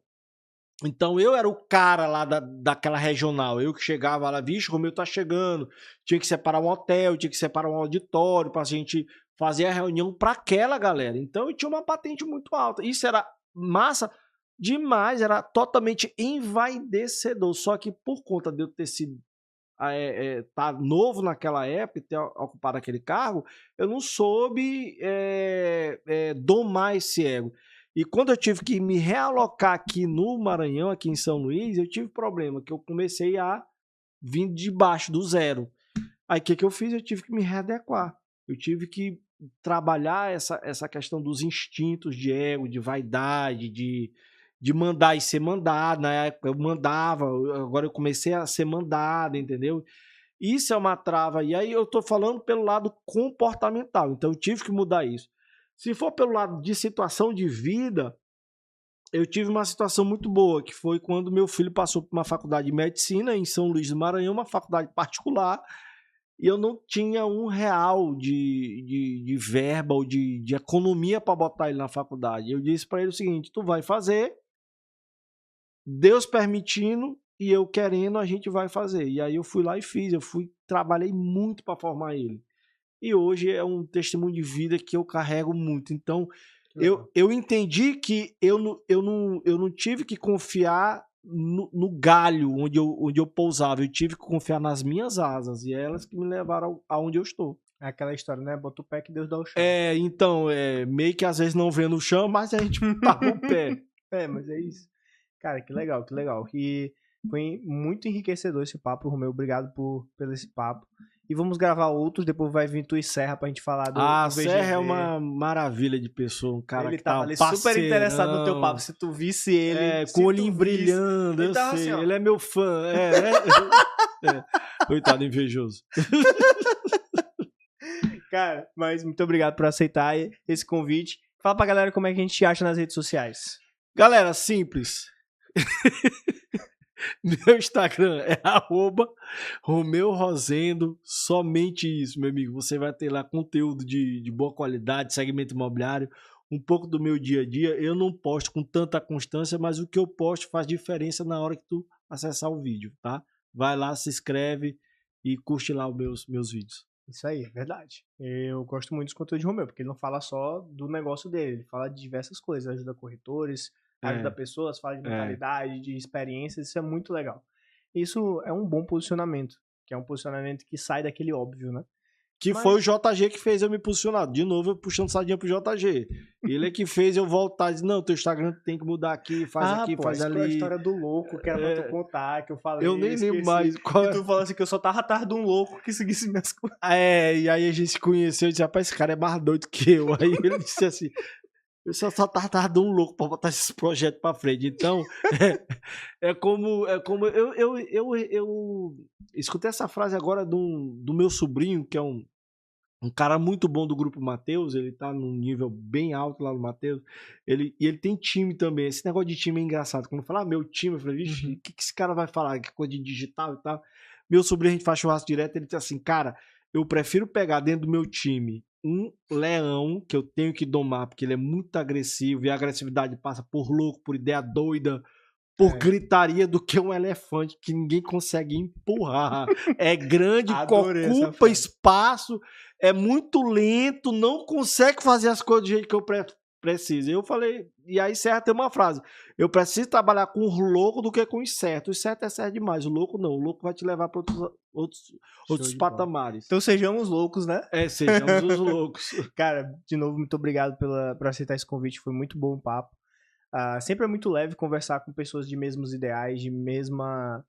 Então eu era o cara lá daquela regional, eu que chegava lá, vixe, Romeu tá chegando, tinha que separar um hotel, tinha que separar um auditório pra gente fazer a reunião para aquela galera. Então eu tinha uma patente muito alta. Isso era massa demais, era totalmente envaidecedor. Só que por conta de eu ter sido tá novo naquela época e ter ocupado aquele cargo, eu não soube domar esse ego. E quando eu tive que me realocar aqui no Maranhão, aqui em São Luís, eu tive problema, que eu comecei a vir de baixo, do zero. Aí o que eu fiz? Eu tive que me readequar. Eu tive que trabalhar essa questão dos instintos de ego, de vaidade, de mandar e ser mandado. Na época eu mandava, agora eu comecei a ser mandado, entendeu? Isso é uma trava. E aí eu tô falando pelo lado comportamental. Então eu tive que mudar isso. Se for pelo lado de situação de vida, eu tive uma situação muito boa, que foi quando meu filho passou por uma faculdade de medicina em São Luís do Maranhão, uma faculdade particular, e eu não tinha R$ 1 de verba ou de economia para botar ele na faculdade. Eu disse para ele o seguinte: tu vai fazer, Deus permitindo e eu querendo, a gente vai fazer. E aí eu fui lá e fiz, trabalhei muito para formar ele. E hoje é um testemunho de vida que eu carrego muito. Então, eu entendi que eu não tive que confiar no galho onde eu pousava. Eu tive que confiar nas minhas asas. E é elas que me levaram aonde eu estou. É aquela história, né? Bota o pé que Deus dá o chão. Então, meio que às vezes não vê no chão, mas a gente paga o pé. Mas é isso. Cara, que legal, que legal. E foi muito enriquecedor esse papo, Romeu. Obrigado pelo esse papo. E vamos gravar outros, depois vai vir tu e Serra pra gente falar do VGV. Serra é uma maravilha de pessoa, um cara ele que tava ali super interessado no teu papo. Se tu visse ele... com o olhinho brilhando, eu sei. Assim, ele é meu fã. Coitado, invejoso. Cara, mas muito obrigado por aceitar esse convite. Fala pra galera como é que a gente te acha nas redes sociais. Galera, simples. Meu Instagram é @RomeuRosendo, somente isso, meu amigo. Você vai ter lá conteúdo de boa qualidade, segmento imobiliário, um pouco do meu dia a dia. Eu não posto com tanta constância, mas o que eu posto faz diferença na hora que tu acessar o vídeo, tá? Vai lá, se inscreve e curte lá os meus vídeos. Isso aí, é verdade. Eu gosto muito dos conteúdos de Romeu, porque ele não fala só do negócio dele, ele fala de diversas coisas, ajuda corretores, ajuda pessoas, fala de mentalidade, de experiências, isso é muito legal. Isso é um bom posicionamento, que é um posicionamento que sai daquele óbvio, né? Que foi o JG que fez eu me posicionar. De novo, eu puxando sardinha pro JG. Ele é que fez eu voltar e dizer, não, teu Instagram tem que mudar aqui, faz aqui, faz ali. A história do louco que era pra tu contar, que eu falei. Eu nem lembro mais. E tu falou assim que eu só tava atrás de um louco que seguisse minhas coisas. E aí a gente se conheceu e disse, rapaz, esse cara é mais doido que eu. Aí ele disse assim, eu só tava atrás de um louco pra botar esse projeto pra frente. Então, é como eu escutei essa frase agora do meu sobrinho, que é um cara muito bom do grupo Mateus, ele tá num nível bem alto lá no Mateus, e ele tem time também. Esse negócio de time é engraçado. Quando eu falo, meu time, eu falei, vixe, o que esse cara vai falar? Que coisa de digital e tal. Meu sobrinho, a gente faz churrasco direto, ele diz assim, cara, eu prefiro pegar dentro do meu time um leão que eu tenho que domar, porque ele é muito agressivo, e a agressividade passa por louco, por ideia doida, por gritaria, do que um elefante que ninguém consegue empurrar. É grande, ocupa espaço, é muito lento, não consegue fazer as coisas do jeito que eu preciso. Eu falei, e aí certo tem uma frase, eu preciso trabalhar com o louco do que com os certos. O certo é certo demais, o louco não, o louco vai te levar para outros patamares. Então sejamos loucos, né? Sejamos os loucos. Cara, de novo, muito obrigado por aceitar esse convite, foi muito bom o papo. Sempre é muito leve conversar com pessoas de mesmos ideais, de mesma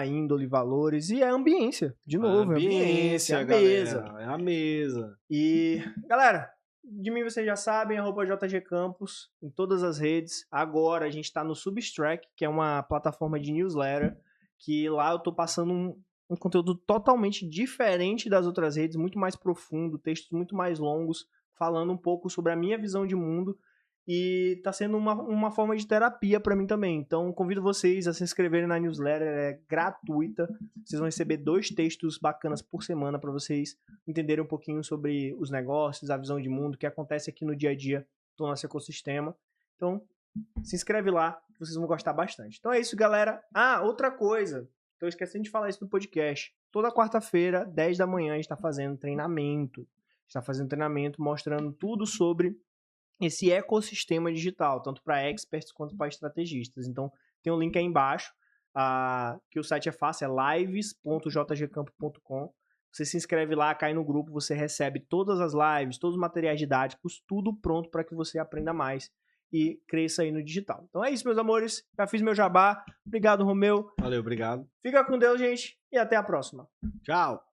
índole, valores, e é ambiência, de novo, ambiência, é a mesa. É a mesa. E, galera, de mim vocês já sabem, @JG Campos, em todas as redes. Agora a gente tá no Substract, que é uma plataforma de newsletter, que lá eu tô passando um conteúdo totalmente diferente das outras redes, muito mais profundo, textos muito mais longos, falando um pouco sobre a minha visão de mundo. E tá sendo uma forma de terapia para mim também. Então, convido vocês a se inscreverem na newsletter, é gratuita. Vocês vão receber 2 textos bacanas por semana para vocês entenderem um pouquinho sobre os negócios, a visão de mundo, o que acontece aqui no dia a dia do nosso ecossistema. Então, se inscreve lá, vocês vão gostar bastante. Então é isso, galera. Outra coisa. Tô esquecendo de falar isso no podcast. Toda quarta-feira, 10 da manhã, a gente tá fazendo treinamento. A gente tá fazendo treinamento mostrando tudo sobre esse ecossistema digital, tanto para experts quanto para estrategistas. Então, tem um link aí embaixo, que o site é fácil, é lives.jgcampo.com. Você se inscreve lá, cai no grupo, você recebe todas as lives, todos os materiais didáticos, tudo pronto para que você aprenda mais e cresça aí no digital. Então é isso, meus amores. Já fiz meu jabá. Obrigado, Romeu. Valeu, obrigado. Fica com Deus, gente, e até a próxima. Tchau.